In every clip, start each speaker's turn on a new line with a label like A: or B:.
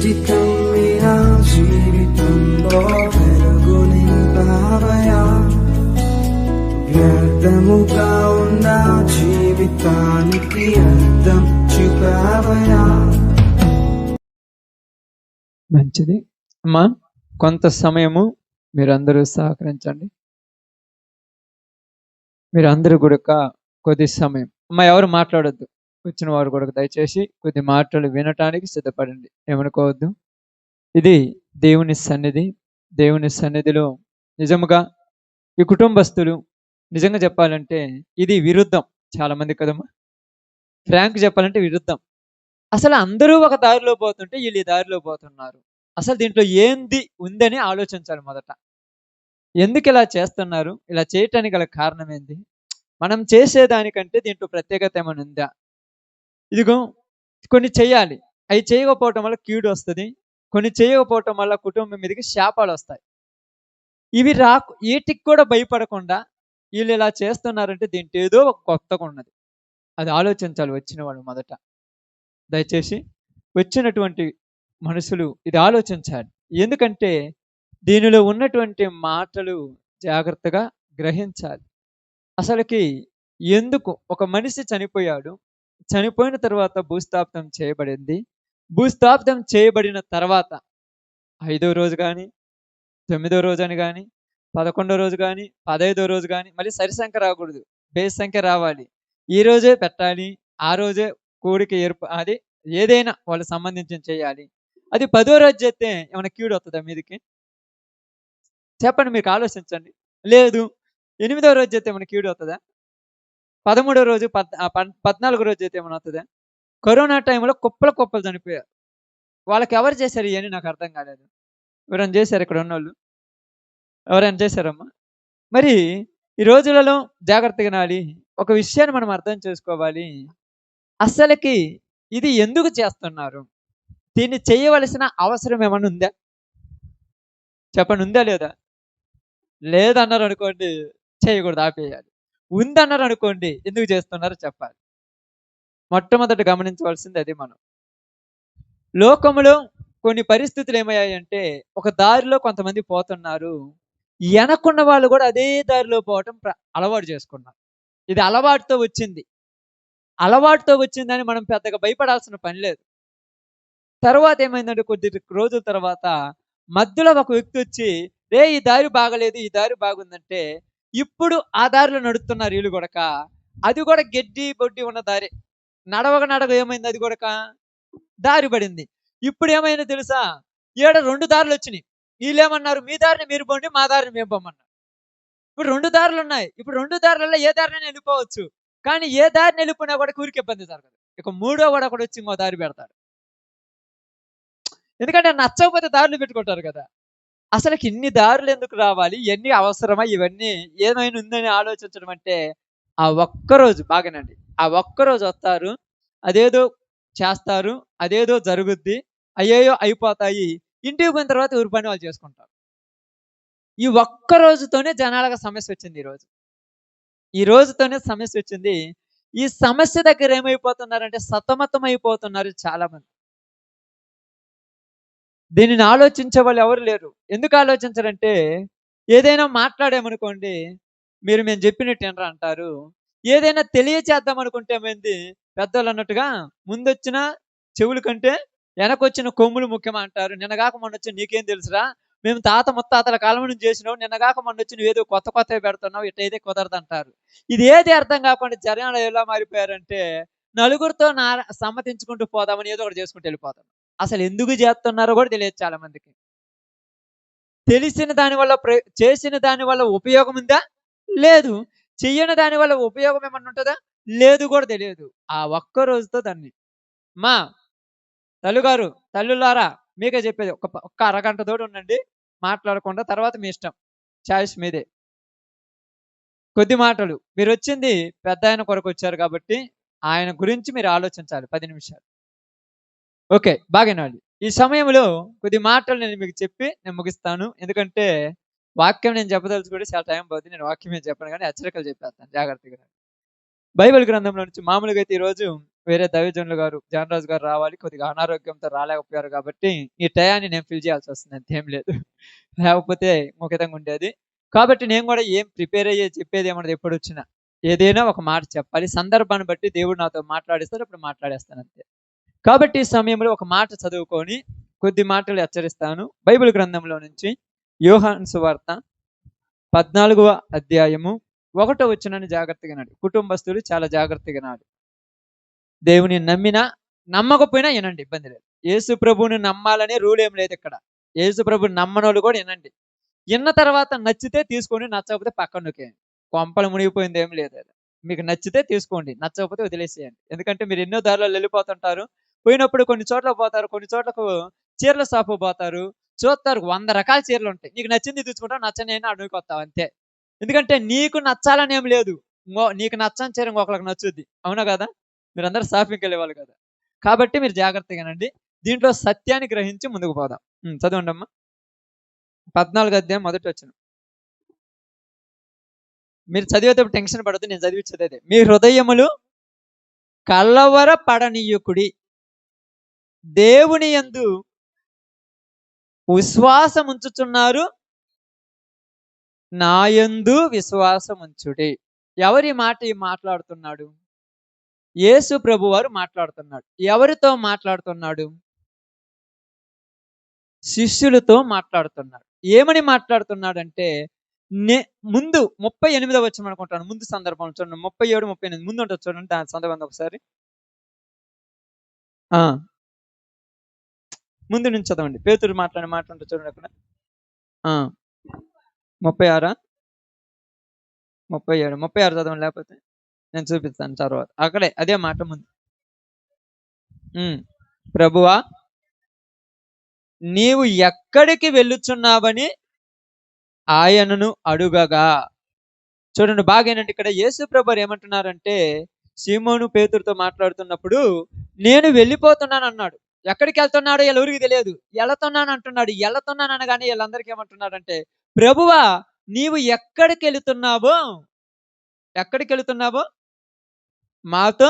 A: జీవితం మీరా జీవితంలో వెలుగు నింపావయా, వ్యర్థముగా ఉన్న జీవితానికి అర్థం చూపావయా.
B: మంచిది అమ్మా, కొంత సమయము మీరందరూ సహకరించండి. మీరందరూ కూడా కొద్ది సమయం అమ్మా ఎవరు మాట్లాడొద్దు, వచ్చిన వారు కూడా దయచేసి కొద్ది మాటలు వినటానికి సిద్ధపడండి, ఏమనుకోవద్దు. ఇది దేవుని సన్నిధి. దేవుని సన్నిధిలో నిజముగా ఈ కుటుంబస్తులు నిజంగా చెప్పాలంటే ఇది విరుద్ధం చాలా మంది కదమ్మా, ఫ్రాంక్ చెప్పాలంటే విరుద్ధం. అసలు అందరూ ఒక దారిలో పోతుంటే వీళ్ళు ఈ దారిలో పోతున్నారు. అసలు దీంట్లో ఏంది ఉందని ఆలోచించాలి మొదట. ఎందుకు ఇలా చేస్తున్నారు, ఇలా చేయటానికి గల కారణం ఏంది, మనం చేసేదానికంటే దీంట్లో ప్రత్యేకత ఏమైనా ఉందా? ఇదిగో కొన్ని చేయాలి, అవి చేయకపోవటం వల్ల కీడు వస్తుంది, కొన్ని చేయకపోవటం వల్ల కుటుంబం మీదకి శాపాలు వస్తాయి. ఇవి వీటికి కూడా భయపడకుండా వీళ్ళు ఇలా చేస్తున్నారంటే దీంట్లో ఏదో ఒక కొత్తగా ఉన్నది, అది ఆలోచించాలి వచ్చిన వాళ్ళు మొదట. దయచేసి వచ్చినటువంటి మనుషులు ఇది ఆలోచించాలి. ఎందుకంటే దీనిలో ఉన్నటువంటి మాటలు జాగ్రత్తగా గ్రహించాలి. అసలుకి ఎందుకు ఒక మనిషి చనిపోయాడు, చనిపోయిన తర్వాత భూస్థాపితం చేయబడింది, భూస్థాపితం చేయబడిన తర్వాత 5వ రోజు కానీ 9వ రోజు అని కానీ 11వ రోజు కానీ 15వ రోజు కానీ మళ్ళీ సరి సంఖ్య రాకూడదు, బేస్ సంఖ్య రావాలి. ఈ రోజే పెట్టాలి, ఆ రోజే కోడికి అది ఏదైనా వాళ్ళకి సంబంధించి చేయాలి. అది 10వ రోజు చేస్తే ఏమైనా కీడు వస్తుందా మీదికి? చెప్పండి, మీకు ఆలోచించండి. లేదు 8వ రోజు చేస్తే ఏమైనా కీడు వస్తుందా? 13వ రోజు 14వ రోజు చేస్తే ఏమైనా వస్తుందా? కరోనా టైంలో కుప్పలు చనిపోయారు. వాళ్ళకి ఎవరు చేశారు ఇవన్నీ నాకు అర్థం కాలేదు. ఎవరైనా చేశారు ఇక్కడ ఉన్నోళ్ళు? ఎవరైనా చేశారమ్మా? మరి ఈ రోజులలో జాగ్రత్తగా నాడి ఒక విషయాన్ని మనం అర్థం చేసుకోవాలి. అసలుకి ఇది ఎందుకు చేస్తున్నారు, దీన్ని చేయవలసిన అవసరం ఏమన్నా ఉందా? చెప్పండి, ఉందా లేదా? లేదన్నారు అనుకోండి చేయకూడదు, ఆపేయాలి. ఉందన్నారు అనుకోండి ఎందుకు చేస్తున్నారో చెప్పాలి. మొట్టమొదటి గమనించవలసింది అది. మనం లోకములో కొన్ని పరిస్థితులు ఏమయ్యాయంటే ఒక దారిలో కొంతమంది పోతున్నారు, వెనకున్న వాళ్ళు కూడా అదే దారిలో పోవటం అలవాటు చేసుకున్నారు. ఇది అలవాటుతో వచ్చిందని మనం పెద్దగా భయపడాల్సిన పని లేదు. తర్వాత ఏమైందంటే కొద్ది రోజుల తర్వాత మధ్యలో ఒక వ్యక్తి వచ్చి ఈ దారి బాగలేదు, ఈ దారి బాగుందంటే ఇప్పుడు ఆ దారిలో నడుస్తున్నారు వీళ్ళు కూడక. అది కూడా గడ్డి బొడ్డి ఉన్న దారి, నడవక ఏమైంది, అది కూడక దారి పడింది. ఇప్పుడు ఏమైందో తెలుసా, 2 దారులు వచ్చినాయి. వీళ్ళేమన్నారు, మీ దారిని మీరు పోండి, మా దారిని మేము పోమన్నారు. ఇప్పుడు 2 దారులు ఉన్నాయి. ఇప్పుడు 2 దారులలో ఏ దారిని వెళ్ళిపోవచ్చు, కానీ ఏ దారిని వెళ్ళిపోయినా కూడా ఊరికి ఇబ్బంది జరగదు. ఇక 3వ వాడు ఒకడు వచ్చి ఇంకో దారి పెడతాడు. ఎందుకంటే నచ్చకపోతే దారులు పెట్టుకుంటారు కదా. అసలుకి ఇన్ని దారులు ఎందుకు రావాలి, ఇవన్నీ అవసరమా, ఇవన్నీ ఏమైనా ఉందని ఆలోచించడం అంటే ఆ ఒక్కరోజు బాగానండి, ఆ ఒక్కరోజు వస్తారు, అదేదో చేస్తారు, అదేదో జరుగుద్ది, అయ్యేయో అయిపోతాయి, ఇంటికి పోయిన తర్వాత ఊరి పని వాళ్ళు చేసుకుంటారు. ఈ ఒక్క రోజుతోనే జనాలకు సమస్య వచ్చింది. ఈ రోజుతోనే సమస్య వచ్చింది. ఈ సమస్య దగ్గర ఏమైపోతున్నారంటే సతమతం అయిపోతున్నారు చాలా మంది. దీనిని ఆలోచించే వాళ్ళు ఎవరు లేరు. ఎందుకు ఆలోచించరంటే ఏదైనా మాట్లాడామనుకోండి, మేము చెప్పినట్టు ఏంట్రా అంటారు. ఏదైనా తెలియచేద్దాం అనుకుంటే ఏమైంది, పెద్దోళ్ళు అన్నట్టుగా ముందొచ్చిన చెవుల కంటే వెనకొచ్చిన కొమ్ములు ముఖ్యం అంటారు. నిన్నగాక మొన్న వచ్చి నీకేం తెలుసురా, మేము తాత ముత్తాతల కాలం నుంచి చేసినావు, నిన్నగాక మొన్న వచ్చి నువ్వు ఏదో కొత్తవి పెడుతున్నావు, ఇటైతే కుదరదు అంటారు. ఇది ఏది అర్థం కాకుండా జనాలు ఎలా మారిపోయారంటే నలుగురితో సమ్మతించుకుంటూ పోదామని ఏదో ఒకటి చేసుకుంటూ వెళ్ళిపోతాం. అసలు ఎందుకు చేస్తున్నారో కూడా తెలియదు చాలా మందికి. తెలిసిన దాని వల్ల చేసిన దాని వల్ల ఉపయోగం ఉందా? లేదు. చెయ్యని దాని వల్ల ఉపయోగం ఏమన్నా ఉంటుందా? లేదు కూడా తెలియదు. ఆ ఒక్క రోజుతో దాన్ని మా తల్లుగారు తల్లులారా మీకే చెప్పేది, ఒక్క అరగంట తోడు ఉండండి మాట్లాడకుండా, తర్వాత మీ ఇష్టం, చాయిస్ మీదే. కొద్ది మాటలు, మీరు వచ్చింది పెద్ద ఆయన కొరకు వచ్చారు కాబట్టి ఆయన గురించి మీరు ఆలోచించాలి 10 నిమిషాలు. ఓకే, బాగానండి. ఈ సమయంలో కొద్ది మాటలు నేను మీకు చెప్పి నేను ముగిస్తాను. ఎందుకంటే వాక్యం నేను చెప్పదలుచుకుంటే చాలా టైం పోతుంది. నేను వాక్యం ఏం చెప్పను కానీ హెచ్చరికలు చెప్పేస్తాను జాగ్రత్తగా. బైబిల్ గ్రంథంలో నుంచి మామూలుగా అయితే ఈరోజు వేరే దైవజనులు గారు జానరాజు గారు రావాలి, కొద్దిగా అనారోగ్యంతో రాలేకపోయారు కాబట్టి ఈ టయాన్ని నేను ఫిల్ చేయాల్సి వస్తుంది, అంతేం లేదు. లేకపోతే ఇంకొక విధంగా ఉండేది. కాబట్టి నేను కూడా ఏం ప్రిపేర్ అయ్యే చెప్పేది ఏమన్నది ఎప్పుడు వచ్చినా ఏదైనా ఒక మాట చెప్పాలి, సందర్భాన్ని బట్టి దేవుడు నాతో మాట్లాడిస్తాడు, అప్పుడు మాట్లాడేస్తాను అంతే. కాబట్టి ఈ సమయంలో ఒక మాట చదువుకొని కొద్ది మాటలు హెచ్చరిస్తాను. బైబిల్ గ్రంథంలో నుంచి యోహాను సువార్త 14వ అధ్యాయము 1వ వచనాన్ని జాగ్రత్తగా వినండి. కుటుంబస్తులు చాలా జాగ్రత్తగా వినాలి. దేవుని నమ్మినా నమ్మకపోయినా వినండి, ఇబ్బంది లేదు. యేసు ప్రభువుని నమ్మాలనే రూల్ ఏం లేదు ఇక్కడ. యేసు ప్రభుని నమ్మనోళ్ళు కూడా వినండి. విన్న తర్వాత నచ్చితే తీసుకోండి, నచ్చకపోతే పక్కన నొక్కేయండి. కొంపలు మునిగిపోయింది ఏం లేదు. మీకు నచ్చితే తీసుకోండి, నచ్చకపోతే వదిలేసేయండి. ఎందుకంటే మీరు ఎన్నో దారులలో వెళ్ళిపోతుంటారు. పోయినప్పుడు కొన్ని చోట్ల పోతారు, కొన్ని చోట్లకు చీరల షాపు పోతారు, చూస్తారు 100 రకాల చీరలు ఉంటాయి. నీకు నచ్చింది తీసుకుంటావు, నచ్చని అడుగుకొస్తావు అంతే. ఎందుకంటే నీకు నచ్చాలని ఏం లేదు, నీకు నచ్చని చీర ఇంకొకరికి నచ్చుద్ది, అవునా కదా? మీరందరూ షాపింగ్కి వెళ్ళేవాళ్ళు కదా. కాబట్టి మీరు జాగ్రత్తగానండి, దీంట్లో సత్యాన్ని గ్రహించి ముందుకు పోదాం. చదవండి అమ్మా. 14వ అధ్యాయం 1వ వచనం. మీరు చదివేటప్పుడు టెన్షన్ పడద్దు, నేను చదివించేది అదే. మీ హృదయములు కలవర పడనీయుకుడి, దేవుని యందు విశ్వాసం ఉంచుచున్నారు, నా యందు విశ్వాసం ఉంచుడి. ఎవరి మాట మాట్లాడుతున్నాడు? యేసు ప్రభు వారు మాట్లాడుతున్నాడు. ఎవరితో మాట్లాడుతున్నాడు? శిష్యులతో మాట్లాడుతున్నాడు. ఏమని మాట్లాడుతున్నాడంటే ముందు 38వ వచనం అనుకుంటాను, ముందు సందర్భం చూడండి. 37, 38 ముందు ఉంటుంది చూడండి, దాని సందర్భం ఒకసారి ముందు నుంచి చదవండి. పేతురు మాట్లాడి మాట్లాడుతూ చూడండి అక్కడ. 36, 37, 36 చదవండి, లేకపోతే నేను చూపిస్తాను తర్వాత. అక్కడే అదే మాట ముందు. ప్రభువా, నీవు ఎక్కడికి వెళ్ళుచున్నావని ఆయనను అడుగగా. చూడండి బాగేనండి, ఇక్కడ యేసు ప్రభు ఏమంటున్నారంటే సీమోను పేతురుతో మాట్లాడుతున్నప్పుడు నేను వెళ్ళిపోతున్నాను అన్నాడు. ఎక్కడికి వెళ్తున్నాడో ఎవరికి తెలియదు, వెళుతున్నాను అంటున్నాడు. వెళుతున్నాను అనగానే వీళ్ళందరికీ ఏమంటున్నాడంటే, ప్రభువా నీవు ఎక్కడికి వెళుతున్నావో మాతో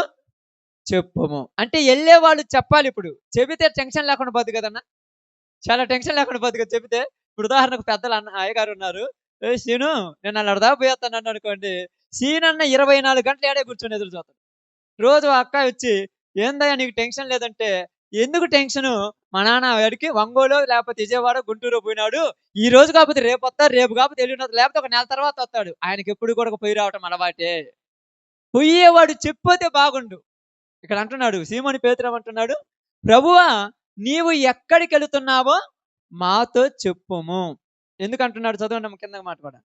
B: చెప్పుము. అంటే వెళ్ళే వాళ్ళు చెప్పాలి. ఇప్పుడు చెబితే టెన్షన్ లేకుండా పోదు కదన్నా, చాలా టెన్షన్ లేకుండా పోదు కదా చెబితే. ఇప్పుడు ఉదాహరణకు పెద్దలు అయ్యగారు ఉన్నారు, సీను నేను అలా పోయేస్తాను అనుకోండి, సీనన్న 24 గంటలు ఏడే కూర్చొని ఎదురు చూస్తాడు. రోజు అక్క వచ్చి ఏందయ్యా నీకు టెన్షన్ లేదంటే, ఎందుకు టెన్షను, మా నాన్న వాడికి ఒంగోలు లేకపోతే విజయవాడ గుంటూరు పోయినాడు, ఈ రోజు కాకపోతే రేపు వస్తాడు, రేపు కాకపోతే ఎల్లుండి, లేకపోతే ఒక నెల తర్వాత వస్తాడు. ఆయనకి ఎప్పుడు కూడా పోయి రావటం అలవాటే. పోయేవాడు చెప్పితే బాగుండు. ఇక్కడ అంటున్నాడు సీమోను పేతురు అంటున్నాడు, ప్రభువా నీవు ఎక్కడికి వెళుతున్నావో మాతో చెప్పుము. ఎందుకంటున్నాడు చదవండి కింద మాట కూడా.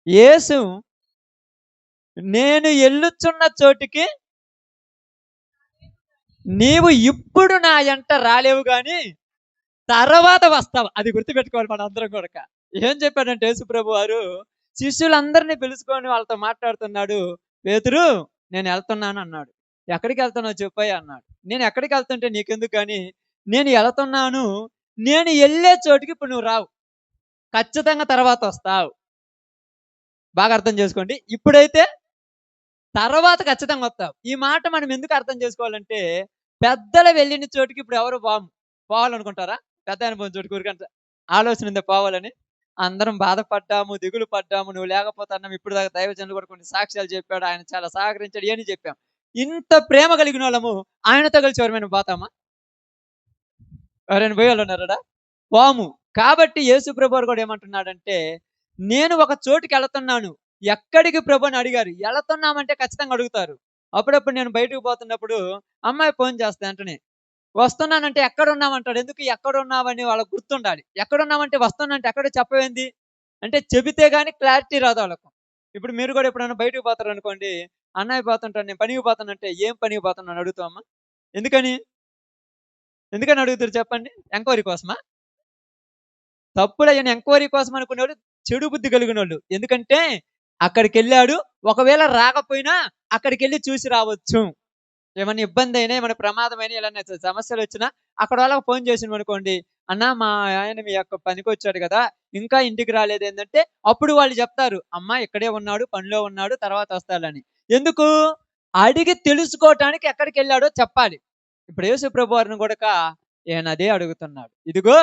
B: యేసు నేను వెళ్ళుచున్న చోటికి నీవు ఇప్పుడు నా ఎంట రాలేవు గాని తర్వాత వస్తావు. అది గుర్తుపెట్టుకోవాలి మన అందరం కూడా. ఏం చెప్పాడంటే యేసు ప్రభు వారు శిష్యులందరినీ పిలుచుకొని వాళ్ళతో మాట్లాడుతున్నాడు. పేతురు నేను వెళ్తున్నాను అన్నాడు. ఎక్కడికి వెళ్తున్నావు చెప్పాయి అన్నాడు. నేను ఎక్కడికి వెళ్తుంటే నీకెందుకు కానీ, నేను వెళ్తున్నాను, నేను వెళ్ళే చోటికి ఇప్పుడు నువ్వు రావు, ఖచ్చితంగా తర్వాత వస్తావు. బాగా అర్థం చేసుకోండి. ఇప్పుడైతే తర్వాత ఖచ్చితంగా వస్తావు. ఈ మాట మనం ఎందుకు అర్థం చేసుకోవాలంటే, పెద్దలు వెళ్ళిన చోటికి ఇప్పుడు ఎవరు పోవాలనుకుంటారా? పెద్ద అనుభవం చోటుకి ఊరికంట ఆలోచన ఉందే పోవాలని. అందరం బాధపడ్డాము, దిగులు పడ్డాము, నువ్వు లేకపోతున్నాం. ఇప్పుడు దాకా దైవజనులు కూడా కొన్ని సాక్ష్యాలు చెప్పాడు, ఆయన చాలా సహకరించాడు అని చెప్పాం. ఇంత ప్రేమ కలిగిన వాళ్ళము ఆయనతో కలిసి ఎవరైనా పోతామా? ఎవరైనా పోయే వాళ్ళు ఉన్నారా? పోము. కాబట్టి యేసు ప్రభు కూడా ఏమంటున్నాడంటే, నేను ఒక చోటుకి వెళుతున్నాను, ఎక్కడికి ప్రభు అని అడిగారు. వెళుతున్నామంటే ఖచ్చితంగా అడుగుతారు. అప్పుడప్పుడు నేను బయటకు పోతున్నప్పుడు అమ్మాయి ఫోన్ చేస్తే వెంటనే వస్తున్నానంటే ఎక్కడ ఉన్నామంటాడు. ఎందుకు ఎక్కడ ఉన్నావని వాళ్ళకు గుర్తుండాలి. ఎక్కడున్నామంటే వస్తున్నానంటే ఎక్కడో చెప్పవేంది అంటే, చెబితే గానీ క్లారిటీ రాదు వాళ్ళకు. ఇప్పుడు మీరు కూడా ఎప్పుడైనా బయటకు పోతారు అనుకోండి, అన్నయ్య పోతుంటాను, నేను పనికి పోతానంటే ఏం పనికి పోతున్నాను అడుగుతామా? ఎందుకని అడుగుతారు చెప్పండి? ఎంక్వైరీ కోసమా? తప్పులయ్యని ఎంక్వైరీ కోసం అనుకునేవాళ్ళు చెడు బుద్ధి కలిగిన వాళ్ళు. ఎందుకంటే అక్కడికి వెళ్ళాడు, ఒకవేళ రాకపోయినా అక్కడికి వెళ్ళి చూసి రావచ్చు. ఏమైనా ఇబ్బంది అయినా, ఏమైనా ప్రమాదం అయినా, ఇలా సమస్యలు వచ్చినా అక్కడ వాళ్ళకి ఫోన్ చేసినాం అనుకోండి, అన్న మా ఆయన మీ యొక్క పనికి వచ్చాడు కదా, ఇంకా ఇంటికి రాలేదు ఏంటంటే, అప్పుడు వాళ్ళు చెప్తారు, అమ్మ ఇక్కడే ఉన్నాడు, పనిలో ఉన్నాడు, తర్వాత వస్తాడని. ఎందుకు? అడిగి తెలుసుకోవటానికి ఎక్కడికి వెళ్ళాడో చెప్పాలి. ఇప్పుడు యేసు ప్రభు వారిని కూడా ఈయన అదే అడుగుతున్నాడు. ఇదిగో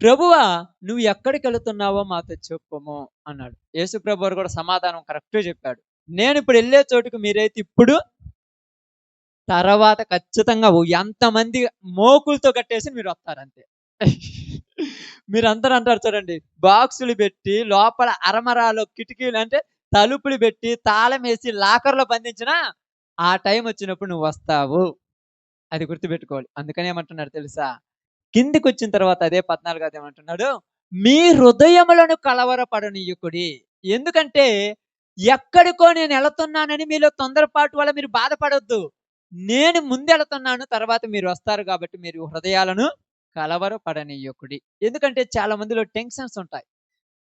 B: ప్రభువా, నువ్వు ఎక్కడికి వెళుతున్నావో మాతో చెప్పుము అన్నాడు. యేసు ప్రభు వారు కూడా సమాధానం కరెక్ట్గా చెప్పాడు. నేను ఇప్పుడు వెళ్ళే చోటుకు మీరైతే ఇప్పుడు తర్వాత ఖచ్చితంగా ఎంతమంది మోకులతో కట్టేసి మీరు వస్తారు అంతే. మీరు అందరూ అంటారు చూడండి, బాక్సులు పెట్టి లోపల అరమరాలో కిటికీలు అంటే తలుపులు పెట్టి తాళం వేసి లాకర్లో బంధించిన ఆ టైం వచ్చినప్పుడు నువ్వు వస్తావు. అది గుర్తుపెట్టుకోవాలి. అందుకని ఏమంటున్నాడు తెలుసా, కిందికి వచ్చిన తర్వాత అదే 14 ఏమంటున్నాడు, మీ హృదయములను కలవరపడనీయకుడి. ఎందుకంటే ఎక్కడికో నేను వెళుతున్నానని మీలో తొందరపాటు వల్ల మీరు బాధపడొద్దు. నేను ముందెళుతున్నాను, తర్వాత మీరు వస్తారు కాబట్టి మీరు హృదయాలను కలవరపడనీయకుడి. ఎందుకంటే చాలా మందిలో టెన్షన్స్ ఉంటాయి.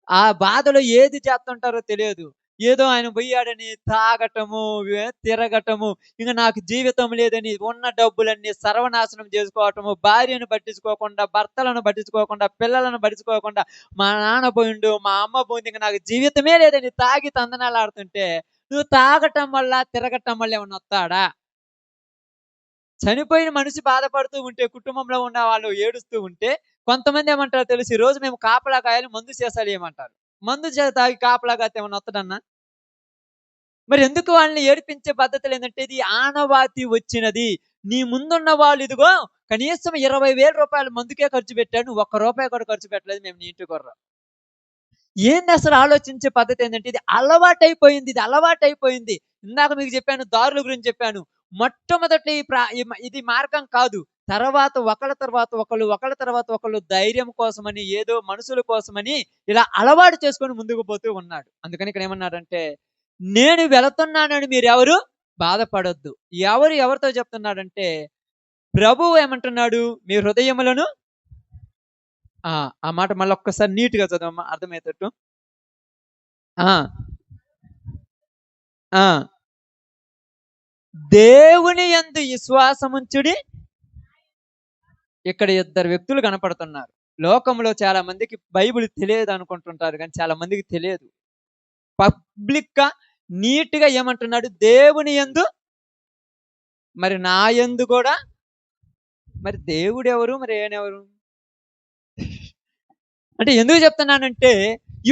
B: ఆ బాధలో ఏది చేస్తుంటారో తెలియదు. ఏదో ఆయన పోయాడని తాగటము, తిరగటము, ఇంక నాకు జీవితం లేదని ఉన్న డబ్బులన్నీ సర్వనాశనం చేసుకోవటము, భార్యను పట్టించుకోకుండా, భర్తలను పట్టించుకోకుండా, పిల్లలను పట్టించుకోకుండా, మా నాన్న పోయిండు, మా అమ్మ పోయింది, ఇంక నాకు జీవితమే లేదని తాగి తందనాలాడుతుంటే నువ్వు తాగటం వల్ల తిరగటం వల్ల ఏమన్నా వస్తాడా? చనిపోయిన మనిషి బాధపడుతూ ఉంటే, కుటుంబంలో ఉన్న వాళ్ళు ఏడుస్తూ ఉంటే, కొంతమంది ఏమంటారో తెలుసు, ఈ రోజు మేము కాపలా కాయాలి, మందు సీసాలు ఇయ్యమంటారు. మందు తాగి కాపలా కాస్తే ఏమన్నా వత్తడన్నా? మరి ఎందుకు వాళ్ళని ఏడిపించే పద్ధతులు ఏంటంటే, ఇది ఆనవాతి వచ్చినది. నీ ముందున్న వాళ్ళు ఇదిగో కనీసం 20,000 రూపాయలు మందుకే ఖర్చు పెట్టాడు. నువ్వు ఒక్క రూపాయి కూడా ఖర్చు పెట్టలేదు. మేము నీ ఇంటికి కొర్రాం. ఏంది అసలు ఆలోచించే పద్ధతి ఏంటంటే, ఇది అలవాటైపోయింది. ఇది అలవాటైపోయింది. ఇందాక మీకు చెప్పాను, దారుల గురించి చెప్పాను. మొట్టమొదటి ఇది మార్గం కాదు. తర్వాత ఒకళ్ళ తర్వాత ఒకళ్ళు, ఒకళ్ళ తర్వాత ఒకళ్ళు ధైర్యం కోసమని, ఏదో మనుషుల కోసమని ఇలా అలవాటు చేసుకొని ముందుకు పోతూ ఉన్నాడు. అందుకని ఇక్కడ ఏమన్నాడంటే, నేను వెళుతున్నానని మీరెవరు బాధపడొద్దు. ఎవరితో చెప్తున్నాడంటే, ప్రభువు ఏమంటున్నాడు, మీ హృదయములను ఆ మాట మళ్ళొక్కసారి నీట్‌గా చదవమ్మా అర్థమయ్యేటట్టు. ఆ! ఆ! దేవుని యందు విశ్వాసముంచుడి. ఇక్కడ ఇద్దరు వ్యక్తులు కనపడుతున్నారు. లోకంలో చాలా మందికి బైబిల్ తెలియదనుకుంటుంటారు గానీ చాలా మందికి తెలియదు. పబ్లిక్‌గా నీట్‌గా ఏమంటున్నాడు, దేవుని యందు, మరి నా యందు గూడా, మరి దేవుడెవరు? మరి ఈయనెవరు? అంటే ఎందుకు చెప్తున్నానంటే,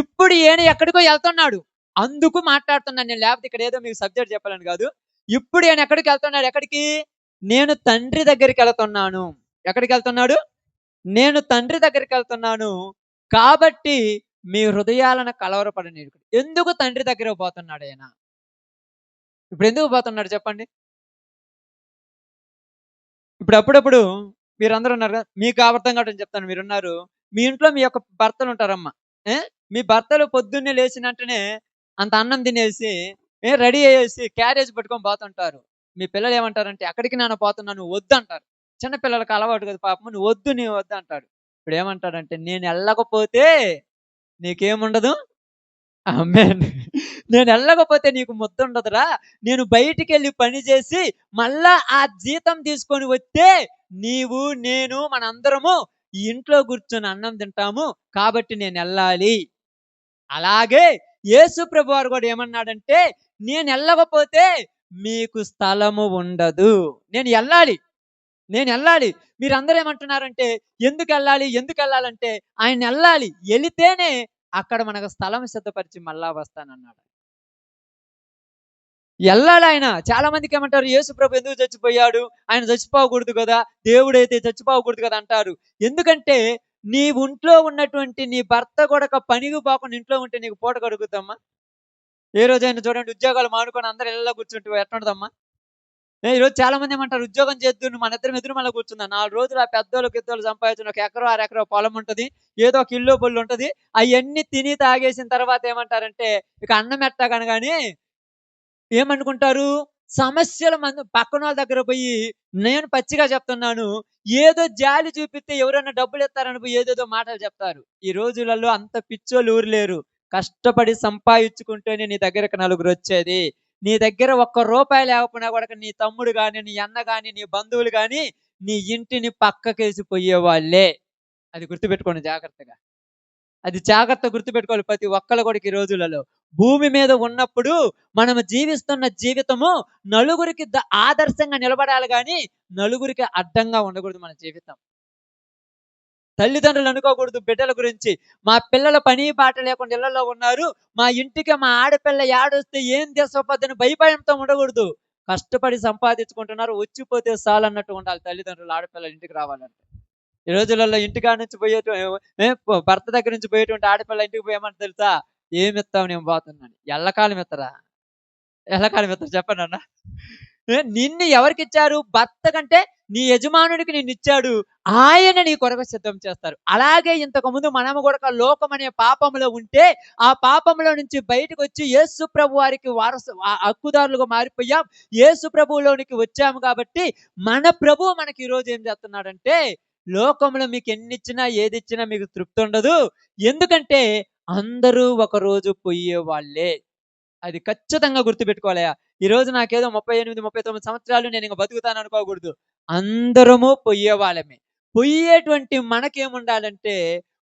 B: ఇప్పుడు ఈయన ఎక్కడికో ఎళ్తున్నాడు. అందుకు మాట్లాడుతున్నాను నేను. లేకపోతే ఇక్కడ ఏదో మీకు సబ్జెక్ట్ చెప్పాలని కాదు. ఇప్పుడు ఈయన ఎక్కడికెళ్తున్నాడు? ఎక్కడికి? నేను తండ్రి దగ్గరికెళ్తున్నాను. ఎక్కడికెళ్తున్నాడు? నేను తండ్రి దగ్గరికెళ్తున్నాను. కాబట్టి మీ హృదయాలను కలవరపడనీయకుడి. ఎందుకు తండ్రి దగ్గరికి పోతున్నాడు ఆయన? ఇప్పుడెందుకు పోతున్నాడు చెప్పండి? ఇప్పుడు అప్పుడప్పుడు మీరందరూ ఉన్నారు కదా! మీకు అర్థం కావటం చెప్తాను. మీరున్నారు. మీ ఇంట్లో మీ యొక్క భర్తలుంటారమ్మా. మీ భర్తలు పొద్దున్నే లేచిన వెంటనే అంత అన్నం తినేసి, రెడీ అయ్యేసి క్యారేజ్ పట్టుకొని పోతుంటారు. మీ పిల్లలు ఏమంటారంటే, "ఎక్కడికి నాన్న పోతున్నావు? నువ్వు వద్దంటారు." చిన్న పిల్లలకి అలవాటు కదా పాపం. "నువ్వు వద్దు, నీ వద్దు" అంటాడు. ఇప్పుడేమంటాడంటే, "నేను ఎళ్ళకపోతే నీకేముండదు." ఆమేన్. నేను ఎళ్ళకపోతే నీకు ముద్దుండదురా. నేను బయటికెళ్ళి పని చేసి మళ్ళా ఆ జీతం తీసుకొని వస్తే నీవు, నేను, మనందరము ఈ ఇంట్లో కూర్చొని అన్నం తింటాము. కాబట్టి నేనెళ్ళాలి. అలాగే యేసు ప్రభువారు కూడా ఏమన్నాడంటే, నేనెళ్ళకపోతే మీకు స్థలము ఉండదు. నేనెళ్ళాలి. మీరందరూ ఏమంటున్నారంటే, ఎందుకెళ్ళాలి? ఎందుకెళ్ళాలంటే, ఆయనెళ్ళాలి. ఎళితేనే అక్కడ మనకు స్థలం సిద్ధపరిచి మళ్ళా వస్తానన్నాడు. ఎళ్ళాలాయన. చాలా మందికేమంటారు, యేసు ప్రభు ఎందుకు చచ్చిపోయాడు? ఆయన చచ్చిపోకూడదు గదా! దేవుడైతే చచ్చిపోకూడదు కదా అంటారు. ఎందుకంటే, నీ ఒంట్లో ఉన్నటువంటి నీ భర్త గూడక పనికి పోకుండా ఇంట్లో ఉంటే నీకు పూట గడుగుద్దమ్మా? ఏ రోజైనా చూడండి, ఉద్యోగాలు మానుకొని అందరూ ఇళ్ళలో కూర్చుంటే ఎట్లుంటదమ్మా? ఈరోజు చాలా మంది ఏమంటారు, ఉద్యోగం చేద్దును మనిద్దరం ఎదురుమల్ల కూర్చుందాం. 4 రోజులు ఆ పెద్దోళ్ళు, గిద్దోళ్ళు సంపాదించిన ఒక ఎకరో, అరెకరో పొలం ఉంటది. ఏదో ఒక ఇల్లు, బొల్లు ఉంటది. అయన్నీ తిని తాగేసిన తర్వాత ఏమంటారంటే, ఇక అన్నం ఎట్టాగనగాని ఏమనుకుంటారు? సమస్యల పక్కనోళ్ళ దగ్గర పోయి, నేను పచ్చిగా చెప్తున్నాను, ఏదో జాలి చూపిస్తే ఎవరైనా డబ్బులిత్తారని పోయి ఏదేదో మాటలు చెప్తారు. ఈ రోజులలో అంత పిచ్చోళ్ళు ఎవరు లేరు. కష్టపడి సంపాదించుకుంటేనే నీ దగ్గరకి నలుగురొచ్చేది. నీ దగ్గర ఒక్క రూపాయి లేకపోయినా గూడా నీ తమ్ముడు గాని, నీ అన్న గాని, నీ బంధువులు గాని నీ ఇంటిని పక్కకేసి పోయేవాళ్ళే. అది గుర్తుపెట్టుకోండి జాగ్రత్తగా. అది జాగ్రత్తగా గుర్తుపెట్టుకోవాలి ప్రతి ఒక్కళ్ళు కూడా ఈ రోజులలో. భూమి మీద ఉన్నప్పుడు మనం జీవిస్తున్న జీవితము నలుగురికి ఆదర్శంగా నిలబడాలి గాని నలుగురికి అడ్డంగా ఉండకూడదు మన జీవితం. తల్లిదండ్రులు అనుకోకూడదు బిడ్డల గురించి. మా పిల్లల పని పాట లేకుండా ఇళ్లలో ఉన్నారు. మా ఇంటికి మా ఆడపిల్ల ఏడొస్తే ఏం తీసుకుపోద్దని భయభయంతో ఉండకూడదు. కష్టపడి సంపాదించుకుంటున్నారు. వచ్చిపోతే చాలన్నట్టు ఉండాలి తల్లిదండ్రులు ఆడపిల్లలు ఇంటికి రావాలంటే. ఈ రోజులలో ఇంటికాడ నుంచి భర్త దగ్గర నుంచి పోయేటువంటి ఆడపిల్ల ఇంటికి పోయామని తెలుసా? ఏమిస్తావు నేను పోతున్నాను. ఎల్లకాలం ఇత్తరా? ఎల్లకాలం ఇత్తరు చెప్పండన్నా? నిన్ను ఎవరికిచ్చారు? భర్త కంటే నీ యజమానుడికి నిన్నిచ్చాడు. ఆయన నీ కొరకు సిద్ధం చేస్తారు. అలాగే ఇంతకుముందు మనము కూడా లోకం అనే పాపంలో ఉంటే, ఆ పాపంలో నుంచి బయటకొచ్చి యేసు ప్రభు వారికి హక్కుదారులుగా మారిపోయాం. యేసు ప్రభువులోనికి వచ్చాము కాబట్టి, మన ప్రభువు మనకి ఈరోజు ఏం చేస్తున్నాడంటే, లోకంలో మీకు ఎన్నిచ్చినా, ఏదిచ్చినా మీకు తృప్తి ఉండదు. ఎందుకంటే అందరూ ఒకరోజు పోయే వాళ్ళే. అది ఖచ్చితంగా గుర్తుపెట్టుకోవాలయ్యా. ఈరోజు నాకేదో 38, 39 సంవత్సరాలు నేను ఇంక బతుకుతాను అనుకోకూడదు. అందరము పొయ్యేవాళ్ళమే. పొయ్యేటువంటి మనకేముండాలంటే,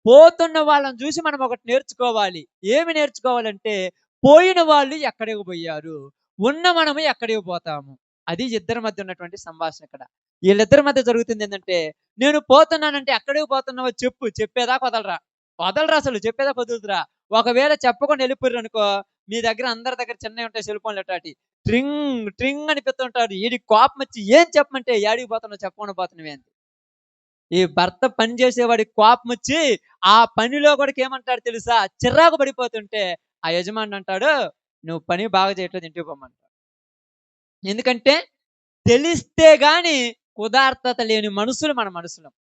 B: పోతున్న వాళ్ళని చూసి మనం ఒకటి నేర్చుకోవాలి. ఏమి నేర్చుకోవాలంటే, పోయిన వాళ్ళు ఎక్కడికి పోయారు? ఉన్న మనము ఎక్కడికి పోతాము? అది ఇద్దరి మధ్య ఉన్నటువంటి సంభాషణ ఇక్కడ. వీళ్ళిద్దరి మధ్య జరుగుతుందేందంటే, నేను పోతున్నానంటే ఎక్కడికి పోతున్నావో చెప్పు. చెప్పేదాకా వదలరా. వదలరా అసలు చెప్పేదాకా వదులుతురా. ఒకవేళ చెప్పకుండా వెళ్ళిపోయారనుకో, మీ దగ్గర అందరి దగ్గర చిన్నవి ఉంటాయి సెల్ ఫోన్లు అట్లాంటి. ట్రింగ్ ట్రింగ్ అనిపిస్తుంటాడు. ఈడికి కోపం వచ్చి ఏం చెప్పమంటే యాడికి పోతున్నావు చెప్పకుండా పోతున్నావే అని. ఈ భర్త పని చేసేవాడికి కోపం వచ్చి ఆ పనిలో కూడా ఏమంటాడు తెలుసా? చిరాకు పడిపోతుంటే ఆ యజమాని అంటాడు, నువ్వు పని బాగా చేయట్లేదు ఇంటికి పొమ్మంటాడు. ఎందుకంటే తెలిస్తే గాని కుదార్తత లేని మనుషులు మన మనుషులం.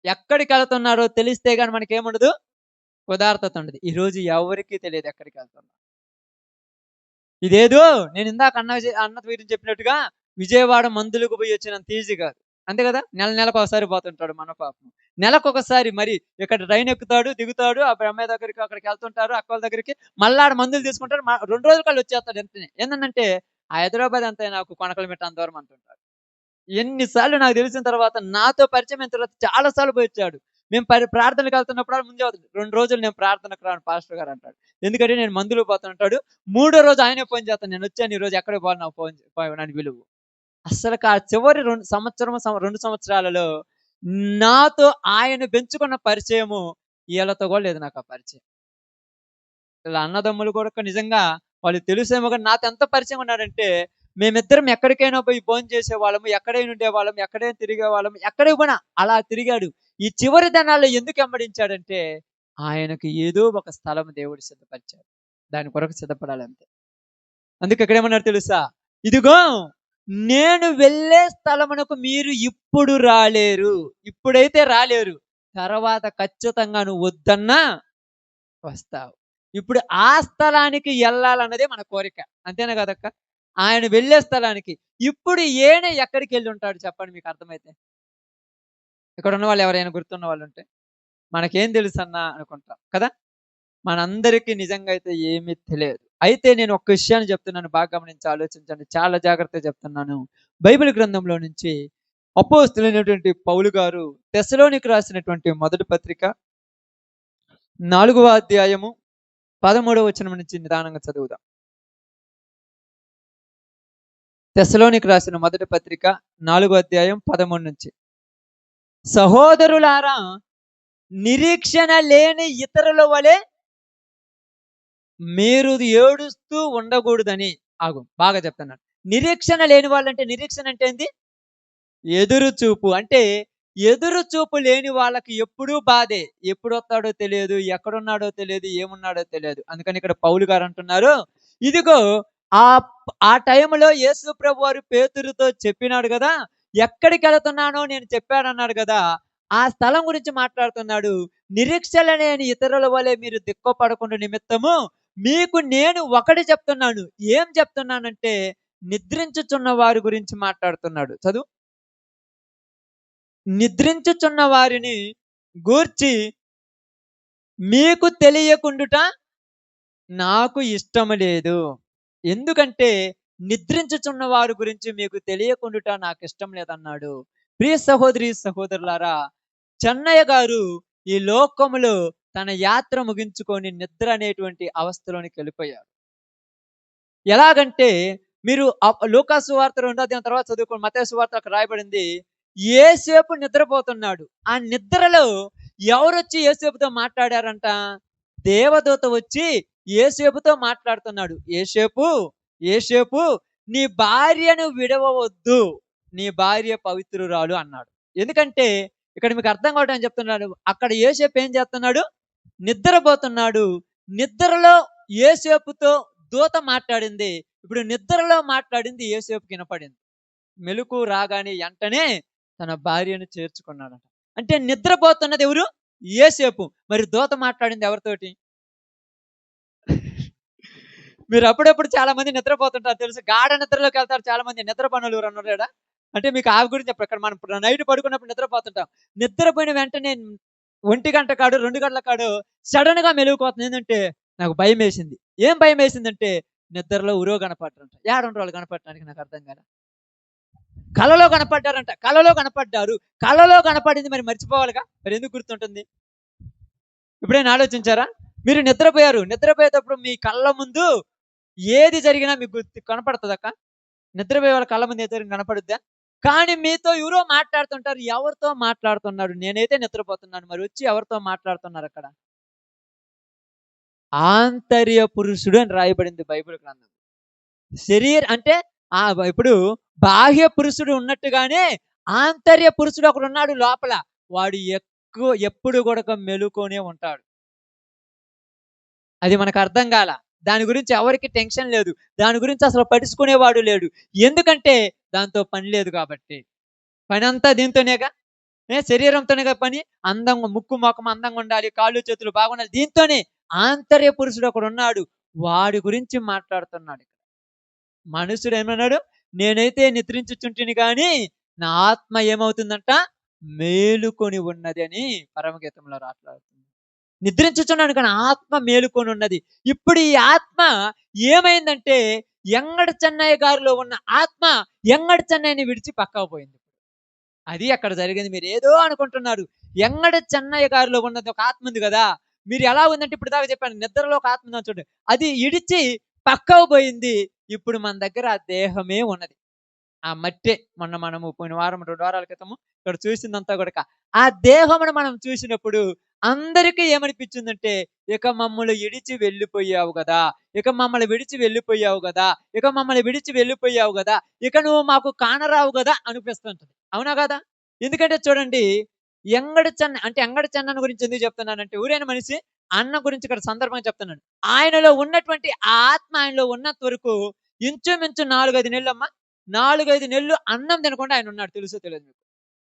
B: ఎక్కడికి వెళ్తున్నారో తెలిస్తే గాని మనకేముండదు, కుదార్తత ఉండదు. ఈరోజు ఎవరికీ తెలియదు ఎక్కడికి వెళ్తున్నా. ఇదేదో నేను ఇందాక అన్న గురించి చెప్పినట్టుగా విజయవాడ మందులకు పోయి వచ్చినంత ఈజీ కాదు. అంతే కదా? నెలకు ఒకసారి పోతుంటాడు మన పాపం. నెలకొకసారి మరి ఇక్కడ ట్రైన్ ఎక్కుతాడు, దిగుతాడు, ఆ అమ్మాయి దగ్గరికి అక్కడికి వెళ్తుంటారు, అక్కల దగ్గరికి మళ్ళీ ఆడ మందులు తీసుకుంటాడు. 2 రోజుల కల్లా వచ్చేస్తాడు ఎంతనే. ఏంటంటే హైదరాబాద్ అంతే నాకు కొనకల మిట్ట అంత దూరం అంటుంటాడు. ఎన్నిసార్లు నాకు తెలిసిన తర్వాత నాతో పరిచయం అయిన తర్వాత చాలా సార్లు పోయి వచ్చాడు. మేము ప్రార్థనకు వెళ్తున్నప్పుడు ముందే 2 రోజులు నేను ప్రార్థనకు రాను పాస్టర్ గారు అంటాడు. ఎందుకంటే నేను మందులు పోతుంటాడు. 3వ రోజు ఆయనే ఫోన్ చేస్తాను, నేను వచ్చాను ఈ రోజు ఎక్కడికి పోవాలి నాకు ఫోన్ నన్ను పిలువు. అసలు ఆ చివరి 2 సంవత్సరాలలో నాతో ఆయన పెంచుకున్న పరిచయము వీళ్ళతో కూడా లేదు నాకు ఆ పరిచయం. ఇలా అన్నదమ్ములు కూడా నిజంగా వాళ్ళు తెలుసేమో కానీ నాతో ఎంత పరిచయం ఉన్నాడంటే, మేమిద్దరం ఎక్కడికైనా పోయి భోజనం చేసేవాళ్ళము, ఎక్కడైనా ఉండేవాళ్ళం, ఎక్కడైనా తిరిగేవాళ్ళం, ఎక్కడికి పోయినా అలా తిరిగాడు. ఈ చివరి దినాల్లో ఎందుకు వెంబడించాడంటే, ఆయనకు ఏదో ఒక స్థలం దేవుడు సిద్ధపరిచాడు. దాని కొరకు సిద్ధపడాలంతే. అందుకే ఇక్కడ ఏమన్నారు తెలుసా? ఇదిగో నేను వెళ్ళే స్థలమునకు మీరు ఇప్పుడు రాలేరు. ఇప్పుడైతే రాలేరు. తర్వాత ఖచ్చితంగా నువ్వు వద్దన్నా వస్తావు. ఇప్పుడు ఆ స్థలానికి వెళ్ళాలన్నదే మన కోరిక. అంతేనా కదక్క? ఆయన వెళ్ళే స్థలానికి. ఇప్పుడు ఈయన ఎక్కడికి వెళ్ళి ఉంటాడు చెప్పండి మీకు అర్థమైతే? ఇక్కడ ఉన్న వాళ్ళు ఎవరైనా గుర్తున్న వాళ్ళు ఉంటే, మనకేం తెలుసన్నా అనుకుంటాం కదా? మనందరికీ నిజంగా అయితే ఏమీ తెలియదు. అయితే నేను ఒక్క విషయాన్ని చెప్తున్నాను, బాగా గమనించి ఆలోచించండి. చాలా జాగ్రత్తగా చెప్తున్నాను. బైబిల్ గ్రంథంలో నుంచి అపోస్తలుడైనటువంటి పౌలు గారు తెస్సలోనికి రాసినటువంటి మొదటి పత్రిక 4వ అధ్యాయము 13వ వచనం నుంచి నిదానంగా చదువుదాం. తెస్సలోనికి రాసిన మొదటి పత్రిక 4వ అధ్యాయం 13 నుంచి. సహోదరులారా, నిరీక్షణ లేని ఇతరుల వలె మీరు ఏడుస్తూ ఉండకూడదని. బాగా చెప్తున్నాను. నిరీక్షణ లేని వాళ్ళంటే, నిరీక్షణ అంటే ఏంది? ఎదురు చూపు. అంటే ఎదురు చూపు లేని వాళ్ళకి ఎప్పుడూ బాధే. ఎప్పుడు వస్తాడో తెలియదు, ఎక్కడున్నాడో తెలియదు, ఏమున్నాడో తెలియదు. అందుకని ఇక్కడ పౌలు గారు అంటున్నారు, ఇదిగో ఆ టైంలో యేసు ప్రభు వారు పేతురుతో చెప్పినాడు కదా, ఎక్కడికి వెళుతున్నానో నేను చెప్పానన్నాడు కదా, ఆ స్థలం గురించి మాట్లాడుతున్నాడు. నిరీక్షణ లేని ఇతరుల వలె మీరు దిక్కుపడకుండా నిమిత్తము మీకు నేను ఒకటి చెప్తున్నాను. ఏం చెప్తున్నానంటే, నిద్రించుచున్న వారి గురించి మాట్లాడుతున్నాడు. చదువు. నిద్రించుచున్న వారిని గూర్చి మీకు తెలియకుండుట నాకు ఇష్టము లేదు. ఎందుకంటే నిద్రించుచున్న వారి గురించి మీకు తెలియకుండుట నాకు ఇష్టం లేదన్నాడు. ప్రియ సహోదరి సహోదరులారా, చెన్నయ్య గారు ఈ లోకములో తన యాత్ర ముగించుకొని నిద్ర అనేటువంటి అవస్థలోనికి వెళ్ళిపోయారు. ఎలాగంటే మీరు లూకా సువార్త 2వ అధ్యాయం తర్వాత చదువుకోండి. మత్తయి సువార్త అక్కడ రాయబడింది. యేసేపు నిద్రపోతున్నాడు. ఆ నిద్రలో ఎవరొచ్చి యేసేపుతో మాట్లాడారంట? దేవదూత వచ్చి యేసేపుతో మాట్లాడుతున్నాడు. యేసేపు, యేసేపు, నీ భార్యను విడవవద్దు, నీ భార్య పవిత్రురాలు అన్నాడు. ఎందుకంటే ఇక్కడ మీకు అర్థం కావడానికి చెప్తున్నాడు. అక్కడ యేసేపు ఏం చేస్తున్నాడు? నిద్రపోతున్నాడు. నిద్రలో యేసేపుతో దూత మాట్లాడింది. ఇప్పుడు నిద్రలో మాట్లాడింది యేసేపుకి వినపడింది. మెలుకు రాగానే వెంటనే తన భార్యను చేర్చుకున్నాడట. అంటే నిద్రపోతున్నది ఎవరు? యేసేపు. మరి దూత మాట్లాడింది ఎవరితోటి? మీరు అప్పుడప్పుడు చాలా మంది నిద్రపోతుంటారు తెలుసు. గాఢ నిద్రలోకి వెళ్తారు చాలా మంది. నిద్ర పనులు అన్నాడా? అంటే మీకు ఆ గురించి చెప్పరు. ఇక్కడ మనం నైట్ పడుకున్నప్పుడు నిద్రపోతుంటాం. నిద్రపోయిన వెంటనే 1 గంట కాడు 2 గంటల కాడు సడన్ గా మెలుగుపోతుంది. ఏంటంటే నాకు భయం వేసింది. ఏం భయం వేసిందంటే నిద్రలో ఉరో కనపడ్డారంట. ఏడుండ్రు వాళ్ళు కనపడటానికి నాకు అర్థం కాదు. కలలో కనపడ్డారంట. కలలో కనపడ్డారు. కలలో కనపడింది మరి మర్చిపోవాలిగా. మరి ఎందుకు గుర్తుంటుంది? ఇప్పుడైనా ఆలోచించారా? మీరు నిద్రపోయారు. నిద్రపోయేటప్పుడు మీ కళ్ళ ముందు ఏది జరిగినా మీకు కనపడుతుందక్క? నిద్రపోయే వాళ్ళ కళ్ళ ముందు ఏది కనపడుద్దా? కానీ మీతో ఎవరో మాట్లాడుతుంటారు. ఎవరితో మాట్లాడుతున్నారు? నేనైతే నిద్రపోతున్నాను. మరి వచ్చి ఎవరితో మాట్లాడుతున్నారు అక్కడ? ఆంతర్య పురుషుడు అని రాయబడింది బైబిల్ గ్రంథం. అంటే ఇప్పుడు బాహ్య పురుషుడు ఉన్నట్టుగానే ఆంతర్య పురుషుడు ఒకడు ఉన్నాడు లోపల. వాడు ఎప్పుడు కూడా మెలుకునే ఉంటాడు. అది మనకు అర్థం కాల. దాని గురించి ఎవరికి టెన్షన్ లేదు. దాని గురించి అసలు పట్టించుకునేవాడు లేడు. ఎందుకంటే దాంతో పని లేదు కాబట్టి. పని అంతా దీంతోనేగా. శరీరంతోనేగా పని. అందంగా ముక్కు మొఖం అందంగా ఉండాలి, కాళ్ళు చేతులు బాగుండాలి. దీంతోనే ఆంతర్య పురుషుడు ఒకడు ఉన్నాడు. వాడి గురించి మాట్లాడుతున్నాడు. మనుషుడు ఏమన్నాడు? నేనైతే నిద్రించుచుంటిని కానీ నా ఆత్మ ఏమవుతుందంట? మేలుకొని ఉన్నది అని పరమగీతంలో రాట్లాడుతుంది. నిద్రించుచున్నాను కానీ ఆత్మ మేలుకొని ఉన్నది. ఇప్పుడు ఈ ఆత్మ ఏమైందంటే ఎంగడి చెన్నయ్య గారిలో ఉన్న ఆత్మ ఎంగడి చెన్నయ్యని విడిచి పక్కకు పోయింది. అది అక్కడ జరిగింది. మీరు ఏదో అనుకుంటున్నారు. ఎంగడి చెన్నయ్య గారిలో ఉన్నది ఒక ఆత్మ ఉంది కదా. మీరు ఎలా ఉందంటే ఇప్పుడు దాకా చెప్పాను, నిద్రలో ఒక ఆత్మ ఉందని చూడండి. అది ఇడిచి పక్కకు పోయింది. ఇప్పుడు మన దగ్గర ఆ దేహమే ఉన్నది. ఆ మట్టే. మనము పోయిన వారం 2 వారాల క్రితము ఇక్కడ చూసిందంతా కూడా ఆ దేహమును మనం చూసినప్పుడు అందరికీ ఏమనిపించిందంటే, ఇక మమ్మల్ని విడిచి వెళ్ళిపోయావు కదా, ఇక మమ్మల్ని విడిచి వెళ్ళిపోయావు కదా, ఇక మమ్మల్ని విడిచి వెళ్ళిపోయావు కదా, ఇక నువ్వు మాకు కానరావు కదా అనిపిస్తుంటది. అవునా కదా? ఎందుకంటే చూడండి, ఎంగడి చెన్నన్న గురించి ఎందుకు చెప్తున్నానంటే, ఊరైన మనిషి అన్న గురించి ఇక్కడ సందర్భంగా చెప్తున్నాను. ఆయనలో ఉన్నటువంటి ఆ ఆత్మ ఆయనలో ఉన్నంత వరకు ఇంచుమించు 4-5 నెలలు అమ్మా, 4-5 నెలలు అన్నం తినకుండా ఆయన ఉన్నాడు. తెలుసో తెలియదు మీకు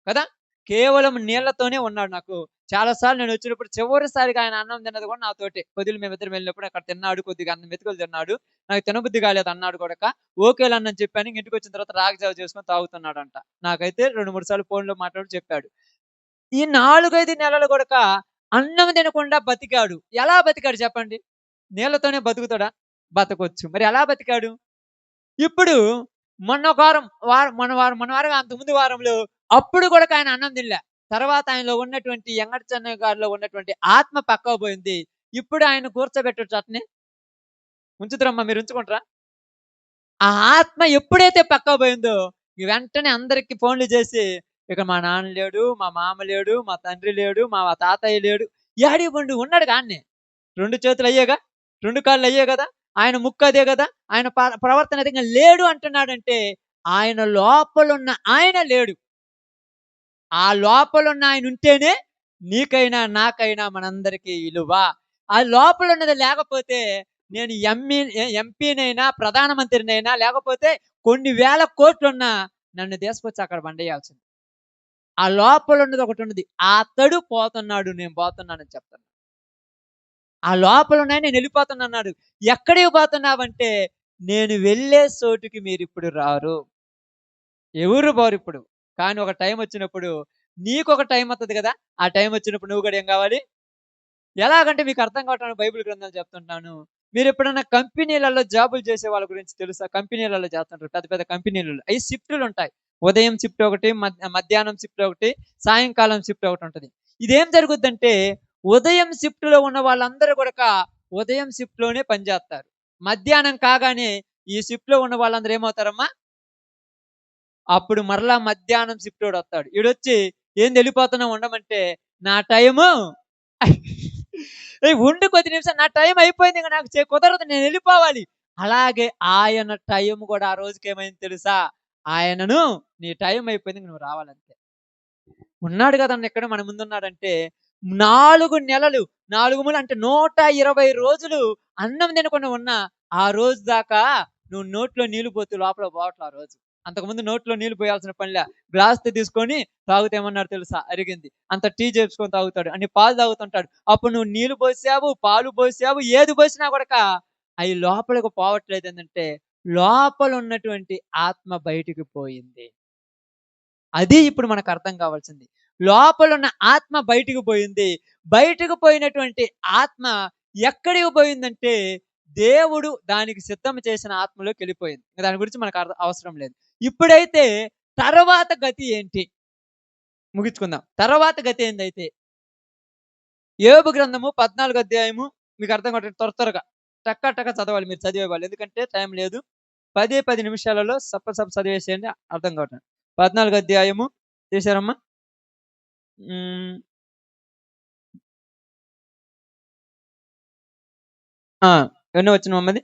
B: కదా. కేవలం నీళ్లతోనే ఉన్నాడు. నాకు చాలా సార్లు నేను వచ్చినప్పుడు చివరిసారిగా ఆయన అన్నం తిన్నది కూడా నాతోటే. పొద్దులు మేమిద్దరం వెళ్ళినప్పుడు అక్కడ తిన్నాడు. కొద్దిగా అన్నం మెతుకులు తిన్నాడు. నాకు తినబుద్ధి కాలేదు అన్నాడు కూడా. ఓకేలు అన్నని చెప్పాను. ఇంటికి వచ్చిన తర్వాత రాగజావ చేసుకొని తాగుతున్నాడంట. నాకైతే 2-3 సార్లు ఫోన్లో మాట్లాడి చెప్పాడు. ఈ 4-5 నెలలు కూడా అన్నం తినకుండా బతికాడు. ఎలా బతికాడు చెప్పండి? నీళ్లతోనే బతుకుతాడా? బతకొచ్చు. మరి ఎలా బతికాడు? ఇప్పుడు మొన్న వారం అంతకుముందు వారంలో అప్పుడు కూడా ఆయన అన్నం తినలే. తర్వాత ఆయనలో ఉన్నటువంటి ఎంగడి చెన్నయ్య గారిలో ఉన్నటువంటి ఆత్మ పక్కకు పోయింది. ఇప్పుడు ఆయన కూర్చోబెట్టొచ్చు అట్నే ఉంచుతారమ్మా, మీరు ఉంచుకుంటారా? ఆ ఆత్మ ఎప్పుడైతే పక్కకు పోయిందో వెంటనే అందరికి ఫోన్లు చేసి, ఇక మా నాన్న లేడు, మా మామ లేడు, మా తండ్రి లేడు, మా తాతయ్య లేడు, యాడికి పండు ఉన్నాడు కాన్నే. 2 చేతులు అయ్యేగా, 2 కాళ్ళు అయ్యే కదా, ఆయన ముక్కు అదే కదా, ఆయన ప్రవర్తన అదే లేడు అంటున్నాడంటే ఆయన లోపలున్న ఆయన లేడు. ఆ లోపలున్న ఆయన ఉంటేనే నీకైనా నాకైనా మనందరికీ విలువ. ఆ లోపల ఉన్నది లేకపోతే నేను ఎంపీనైనా ప్రధానమంత్రినైనా లేకపోతే కొన్ని వేల కోట్లున్నా నన్ను తీసుకొచ్చి అక్కడ బండేయాల్సింది. ఆ లోపల ఉన్నది ఒకటి ఉన్నది. అతడు పోతున్నాడు, నేను పోతున్నానని చెప్తాను. ఆ లోపల ఉన్నాయి, నేను వెళ్ళిపోతున్నాడు. ఎక్కడికి పోతున్నావంటే నేను వెళ్ళే చోటుకి మీరు ఇప్పుడు రారు, ఎవరు పోరు ఇప్పుడు. కానీ ఒక టైం వచ్చినప్పుడు నీకు ఒక టైం వస్తుంది కదా. ఆ టైం వచ్చినప్పుడు నువ్వు కూడా ఏం కావాలి? ఎలాగంటే మీకు అర్థం కావటానికి బైబిల్ గ్రంథాలు చెప్తుంటాను. మీరు ఎప్పుడైనా కంపెనీలలో జాబులు చేసే వాళ్ళ గురించి తెలుసా? కంపెనీలలో చేస్తుంటారు, పెద్ద పెద్ద కంపెనీలలో. అవి షిఫ్టులు ఉంటాయి. ఉదయం షిఫ్ట్ ఒకటి, మధ్యాహ్నం షిఫ్ట్ ఒకటి, సాయంకాలం షిఫ్ట్ ఒకటి ఉంటుంది. ఇదేం జరుగుద్దంటే ఉదయం షిఫ్ట్లో ఉన్న వాళ్ళందరూ కూడా ఉదయం షిఫ్ట్లోనే పనిచేస్తారు. మధ్యాహ్నం కాగానే ఈ షిఫ్ట్లో ఉన్న వాళ్ళందరూ ఏమవుతారమ్మా, అప్పుడు మరలా మధ్యాహ్నం షిఫ్టోడు వస్తాడు. ఈడొచ్చి ఏంది వెళ్ళిపోతున్నావు ఉండమంటే, నా టైము ఉండు కొద్ది నిమిషాలు, నా టైం అయిపోయింది, ఇంక నాకు కుదరదు, నేను వెళ్ళిపోవాలి. అలాగే ఆయన టైం కూడా ఆ రోజుకి ఏమైంది తెలుసా? ఆయనను నీ టైం అయిపోయింది, ఇంక నువ్వు రావాలంతే. ఉన్నాడు కదన్న ఇక్కడ మన ముందున్నాడంటే 4 నెలలు 4 మూలు అంటే 120 రోజులు అన్నం తినకుండా ఉన్నా ఆ రోజు దాకా నువ్వు నోట్లో నీళ్లు పోతే లోపల పోవట్లే ఆ రోజు. అంతకుముందు నోట్లో నీళ్లు పోయాల్సిన పనిలే. గ్లాస్‌తో తీసుకొని తాగితే ఏమన్నాడు తెలుసా? అరిగింది. అంత టీ చేసుకొని తాగుతాడు. అన్ని పాలు తాగుతుంటాడు. అప్పుడు నువ్వు నీళ్లు పోసావు, పాలు పోసావు, ఏది పోసినా కూడక అయి లోపలికి పోవట్లేదు. ఏందంటే లోపల ఉన్నటువంటి ఆత్మ బయటికి పోయింది. అది ఇప్పుడు మనకు అర్థం కావాల్సింది. లోపలున్న ఆత్మ బయటికి పోయింది. బయటకు పోయినటువంటి ఆత్మ ఎక్కడికి పోయిందంటే, దేవుడు దానికి సిద్ధం చేసిన ఆత్మలోకి వెళ్ళిపోయింది. దాని గురించి మనకు అవసరం లేదు. ఇప్పుడైతే తర్వాత గతి ఏంటి? ముగించుకుందాం. తర్వాత గతి ఏందైతే, యోబు గ్రంథము 14 అధ్యాయము మీకు అర్థం కావట్లేదు, త్వరగా టక్క చదవాలి మీరు చదివేవాళ్ళు. ఎందుకంటే టైం లేదు. 10 నిమిషాలలో సప్ప చదివేసేయండి, అర్థం కావట్లేదు. 14 అధ్యాయము తీశారమ్మా? ఎన్నో వచ్చిన అమ్మది?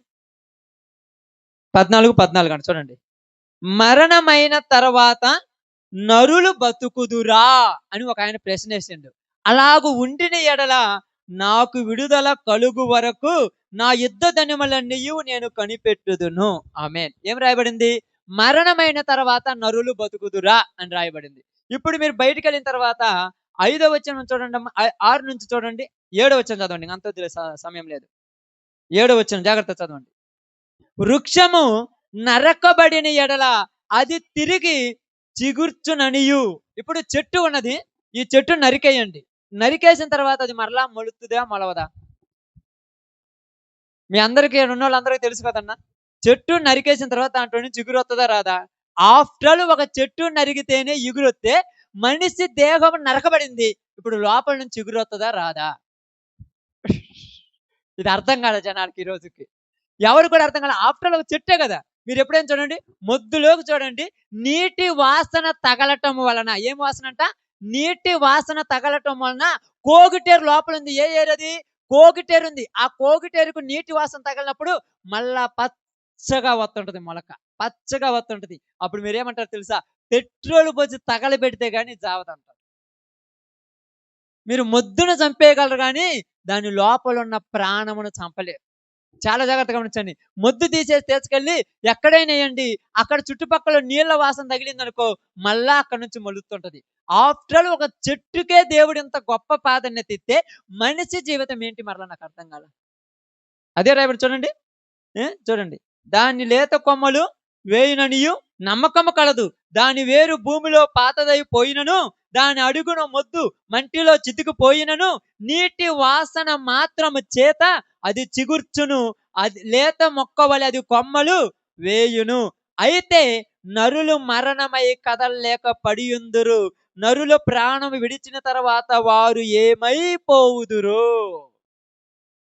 B: 14 అండి, చూడండి. మరణమైన తర్వాత నరులు బతుకుదురా అని ఒక ఆయన ప్రశ్న వేసిండు. అలాగు ఉండిన ఎడల నాకు విడుదల కలుగు వరకు నా యుద్ధ ధనుములన్నీయు నేను కనిపెట్టుదును. ఆమేన్. ఏం రాయబడింది? మరణమైన తర్వాత నరులు బతుకుదురా అని రాయబడింది. ఇప్పుడు మీరు బయటికి వెళ్ళిన తర్వాత 5వ వచనం చూడండి, 6 నుంచి చూడండి, 7వ వచనం చదవండి. అంత సమయం లేదు. 7వ వచనం జాగ్రత్త చదవండి. వృక్షము నరకబడిన ఎడల అది తిరిగి చిగుర్చుననియు. ఇప్పుడు చెట్టు ఉన్నది, ఈ చెట్టు నరికేయండి. నరికేసిన తర్వాత అది మరలా మొలుతుందా మొలవదా? మీ అందరికీ ఉన్న వాళ్ళందరికీ తెలుసు కదన్నా. చెట్టు నరికేసిన తర్వాత దాంట్లో నుంచి చిగురు వస్తుందా రాదా? ఆఫ్టర్ ఆల్ ఒక చెట్టు నరిగితేనే ఇగురొస్తే మనిషి దేహం నరకబడింది, ఇప్పుడు లోపల నుంచి చిగురు వస్తుందా రాదా? ఇది అర్థం కాదు జనాలకి ఈ రోజుకి. ఎవరు కూడా అర్థం కాదు. ఆఫ్టర్ ఆల్ ఒక చెట్టే కదా. మీరు ఎప్పుడైనా చూడండి, మొద్దులోకి చూడండి, నీటి వాసన తగలటం వలన, ఏం వాసన అంట? నీటి వాసన తగలటం వలన కోగిటేరు లోపల ఉంది. ఏ ఏరది? కోగిటేరు ఉంది. ఆ కోగిటేరుకు నీటి వాసన తగిలినప్పుడు మళ్ళా పచ్చగా వస్తుంటది మొలక, పచ్చగా వస్తుంటది. అప్పుడు మీరేమంటారు తెలుసా? పెట్రోల్ పోసి తగలబెడితే గానీ జావదంటారు. మీరు మొద్దును చంపేయగలరు కానీ దాని లోపల ఉన్న ప్రాణమును చంపలేరు. చాలా జాగ్రత్తగా గమనించండి. మొద్దు తీసేసి తీసుకెళ్ళి ఎక్కడైనా వేయండి, అక్కడ చుట్టుపక్కల నీళ్ల వాసన తగిలింది అనుకో, మళ్ళా అక్కడ నుంచి మొలుతుంటది. ఆఫ్టర్ ఆల్ ఒక చెట్టుకే దేవుడు ఇంత గొప్ప ప్రాధాన్యత ఇస్తే మనిషి జీవితం ఏంటి మరలా నాకు అర్థం కాల. అదే రాయబడి చూడండి, చూడండి. దాని లేత కొమ్మలు వేయుననియు నమ్మకము కలదు, దాని వేరు భూమిలో పాతదైపోయినను, దాని అడుగున మొద్దు మంటిలో చితికిపోయినను, నీటి వాసన మాత్రము చేత అది చిగుర్చును, అది లేత మొక్క వలె అది కొమ్మలు వేయును. అయితే నరులు మరణమై కదలలేక పడియుందురు, నరులు ప్రాణం విడిచిన తర్వాత వారు ఏమైపోవుదురు.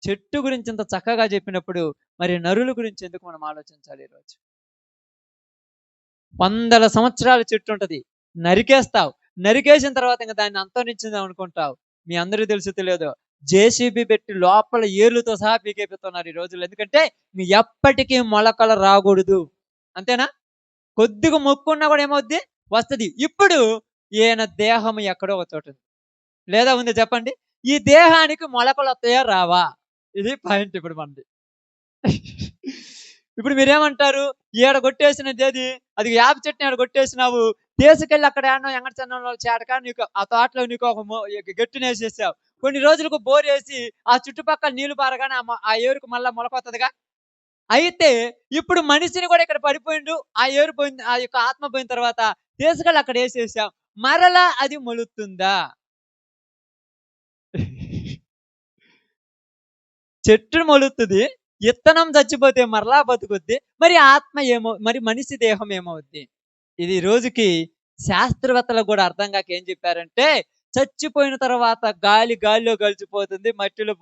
B: చెట్టు గురించి ఇంత చక్కగా చెప్పినప్పుడు మరి నరుల గురించి ఎందుకు మనం ఆలోచించాలి? ఈరోజు 100 సంవత్సరాల చెట్టు ఉంటది, నరికేస్తావు, నరికేసిన తర్వాత ఇంకా దాన్ని అంతరించిందాం అనుకుంటావు. మీ అందరికీ తెలుసు తెలియదు, జేసీబీ పెట్టి లోపల ఏర్లతో సహా పీకేపుతున్నారు ఈ రోజుల్లో. ఎందుకంటే నీ ఎప్పటికీ మొలకలు రాకూడదు, అంతేనా? కొద్దిగా మొక్కున్నా కూడా ఏమవుద్ది? వస్తుంది. ఇప్పుడు ఈయన దేహం ఎక్కడో ఒక చోట ఉంది, లేదా ఉంది చెప్పండి. ఈ దేహానికి మొలకలు వస్తాయా రావా? ఇది పాయింట్ ఇప్పుడు మనది. ఇప్పుడు మీరేమంటారు? ఈడ కొట్టేసినది ఏది? అది యాప చెట్టుని ఆడ కొట్టేసినావు, తీసుకెళ్ళి అక్కడ ఏడనో ఎంగడచన్నంలో చేటక నీకు ఆ తోటలో నీకు ఒక గట్టునేసేసావు. కొన్ని రోజులకు బోర్ వేసి ఆ చుట్టుపక్కల నీళ్లు పారగానే ఆ ఏరుకు మళ్ళా మొలకొత్తదిగా. అయితే ఇప్పుడు మనిషిని కూడా ఇక్కడ పడిపోయిండు, ఆ ఏరు పోయింది, ఆ యొక్క ఆత్మ పోయిన తర్వాత తీసుకెళ్ళి అక్కడ వేసేసావు, మరలా అది మొలుతుందా? చెట్టు మొలుతుంది, ఇత్తనం చచ్చిపోతే మరలా బతుకుద్ది, మరి ఆత్మ ఏమో, మరి మనిషి దేహం ఏమవుద్ది? ఇది రోజుకి శాస్త్రవేత్తలకు కూడా అర్థం కాక ఏం చెప్పారంటే, చచ్చిపోయిన తర్వాత గాలిలో కలిసిపోతుంది, మట్టిలో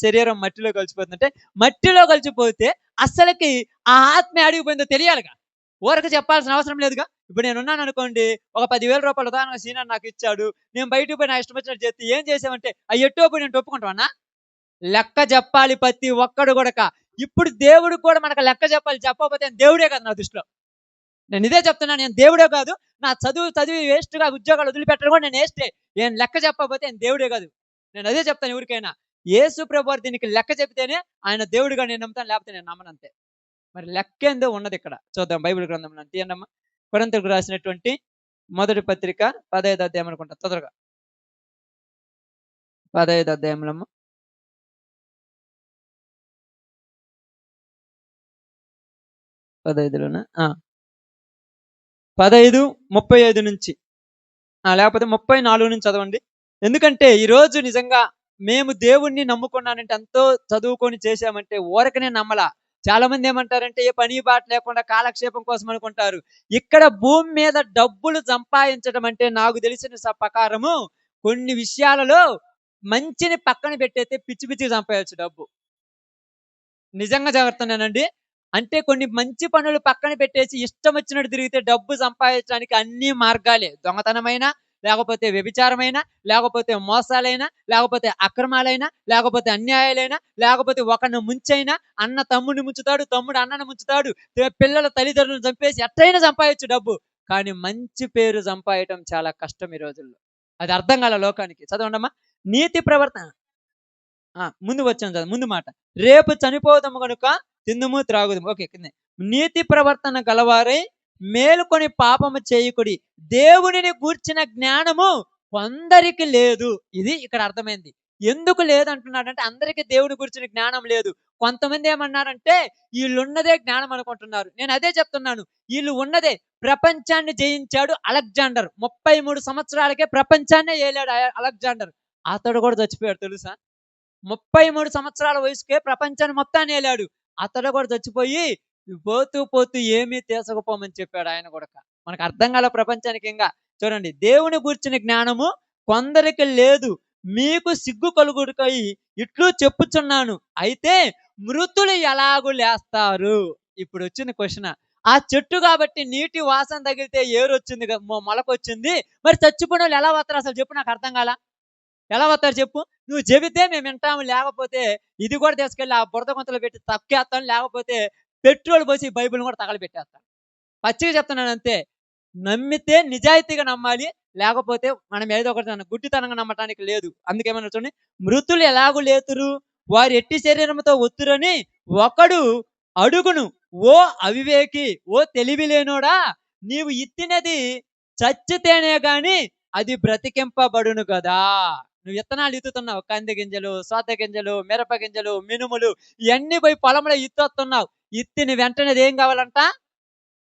B: శరీరం మట్టిలో కలిసిపోతుంది. అంటే మట్టిలో కలిసిపోతే అస్సలకి ఆ ఆత్మ అడిగిపోయిందో తెలియాలిగా. ఊరక చెప్పాల్సిన అవసరం లేదుగా. ఇప్పుడు నేనున్నాను అనుకోండి, ఒక 10,000 ఉదాహరణకు సీనియర్ నాకు ఇచ్చాడు. నేను బయటకు పోయి నా ఇష్టం వచ్చినట్టు చేస్తే ఏం చేసావంటే, అవి ఎట్టో పోయి నేను ఒప్పుకుంటావన్నా? లెక్క చెప్పాలి ప్రతి ఒక్కడు గూడక. ఇప్పుడు దేవుడికి కూడా మనకు లెక్క చెప్పాలి. చెప్పకపోతే ఆయన దేవుడే కాదు నా దృష్టిలో. నేను ఇదే చెప్తున్నాను. నేను దేవుడే కాదు. నా చదివి వేస్ట్‌గా ఉద్యోగాలు వదిలిపెట్టడం కూడా నేను వేస్టే. నేను లెక్క చెప్పకపోతే ఆయన దేవుడే కాదు. నేను అదే చెప్తాను ఎవరికైనా. యేసు ప్రభువారు దీనికి లెక్క చెప్తేనే ఆయన దేవుడుగా నేను నమ్ముతాను. లేకపోతే నేను నమ్మనంతే. మరి లెక్కేందో ఉన్నదిక్కడ. చూద్దాం బైబిల్ గ్రంథంలో తీయండమ్మా. కొరింథీయులకు రాసినటువంటి మొదటి పత్రిక 15వ అధ్యాయం అనుకుంటా తొందరగా. 15వ అధ్యాయంలో అమ్మ. 15లోనా? 15:35 నుంచి. లేకపోతే 34 నుంచి చదవండి. ఎందుకంటే ఈరోజు నిజంగా మేము దేవుణ్ణి నమ్ముకున్నానంటే ఎంతో చదువుకొని చేశామంటే ఊరకనే నమ్మలా. చాలా మంది ఏమంటారంటే ఏ పని బాట లేకుండా కాలక్షేపం కోసం అనుకుంటారు. ఇక్కడ భూమి మీద డబ్బులు సంపాదించడం అంటే నాకు తెలిసిన ప్రకారము కొన్ని విషయాలలో మంచిని పక్కన పెట్టేస్తే పిచ్చి పిచ్చిగా సంపాదించు డబ్బు. నిజంగా చెప్తున్నానండి. అంటే కొన్ని మంచి పనులు పక్కన పెట్టేసి ఇష్టం వచ్చినట్టు తిరిగితే డబ్బు సంపాదించడానికి అన్ని మార్గాలే. దొంగతనమైనా, లేకపోతే వ్యభిచారమైనా, లేకపోతే మోసాలైనా, లేకపోతే అక్రమాలైనా, లేకపోతే అన్యాయాలైనా, లేకపోతే ఒకడిని ముంచైనా, అన్న తమ్ముడిని ముంచుతాడు, తమ్ముడు అన్నని ముంచుతాడు, పిల్లల తల్లిదండ్రులను చంపేసి ఎట్టైనా సంపాదించు డబ్బు. కానీ మంచి పేరు సంపాదించడం చాలా కష్టం ఈ రోజుల్లో. అది అర్థం కాలే లోకానికి. చదవండమ్మా. నీతి ప్రవర్తన ముందు వచ్చాను చదువు. ముందు మాట. రేపు చనిపోదాము గనుక తిందుము త్రాగుదుము. ఓకే కిందే. నీతి ప్రవర్తన గలవారై మేలుకొని పాపము చేయకుడి. దేవునిని గూర్చిన జ్ఞానము కొందరికి లేదు. ఇది ఇక్కడ అర్థమైంది. ఎందుకు లేదంటున్నాడంటే అందరికీ దేవుని గురించిన జ్ఞానం లేదు. కొంతమంది ఏమన్నారంటే వీళ్ళున్నదే జ్ఞానం అనుకుంటున్నారు. నేను అదే చెప్తున్నాను. వీళ్ళు ఉన్నదే. ప్రపంచాన్ని జయించాడు అలెగ్జాండర్. 33 సంవత్సరాలకే ప్రపంచాన్నే ఏలాడు అలెగ్జాండర్. అతడు కూడా చచ్చిపోయాడు తెలుసా? 33 సంవత్సరాల వయసుకే ప్రపంచాన్ని మొత్తాన్ని ఏలాడు. అతడు కూడా చచ్చిపోయి పోతూ ఏమీ తీసుకుపోమని చెప్పాడు ఆయన కూడా. మనకు అర్థం కాల ప్రపంచానికి. ఇంకా చూడండి, దేవుని గూర్చిన జ్ఞానము కొందరికి లేదు. మీకు సిగ్గు కలుగుడుకై ఇట్లు చెప్పుచున్నాను. అయితే మృతులు ఎలాగూ లేస్తారు? ఇప్పుడు వచ్చింది క్వశ్చన్. ఆ చెట్టు కాబట్టి నీటి వాసన తగిలితే ఏరొచ్చింది, మొలకొచ్చింది. మరి చచ్చిపోయిన వాళ్ళు ఎలా వస్తారు అసలు చెప్పు, నాకు అర్థం కాల. ఎలా వస్తారు చెప్పు? నువ్వు చెబితే మేము వింటాము. లేకపోతే ఇది కూడా తీసుకెళ్ళి ఆ బురద గుంతలో పెట్టి తక్కేస్తాను. లేకపోతే పెట్రోల్ పోసి బైబిల్ని కూడా తగలబెట్టేస్తాను. పచ్చిగా చెప్తున్నాను అంతే. నమ్మితే నిజాయితీగా నమ్మాలి. లేకపోతే మనం ఏదో ఒకటి గుడ్డితనంగా నమ్మటానికి లేదు. అందుకేమన్నా చూడండి, మృతులు ఎలాగూ లేతురు, వారు ఎట్టి శరీరంతో ఒత్తురని ఒకడు అడుగును. ఓ అవివేకి, ఓ తెలివి లేనోడా, నీవు ఇత్తినది చచ్చితేనే గాని అది బ్రతికింపబడును కదా. నువ్వు విత్తనాలు ఇత్తుతున్నావు. కంది గింజలు, సోత గింజలు, మిరప గింజలు, మినుములు ఇవన్నీ పోయి పొలంలో ఇత్తొస్తున్నావు. ఇత్తిన వెంటనే ఏం కావాలంట?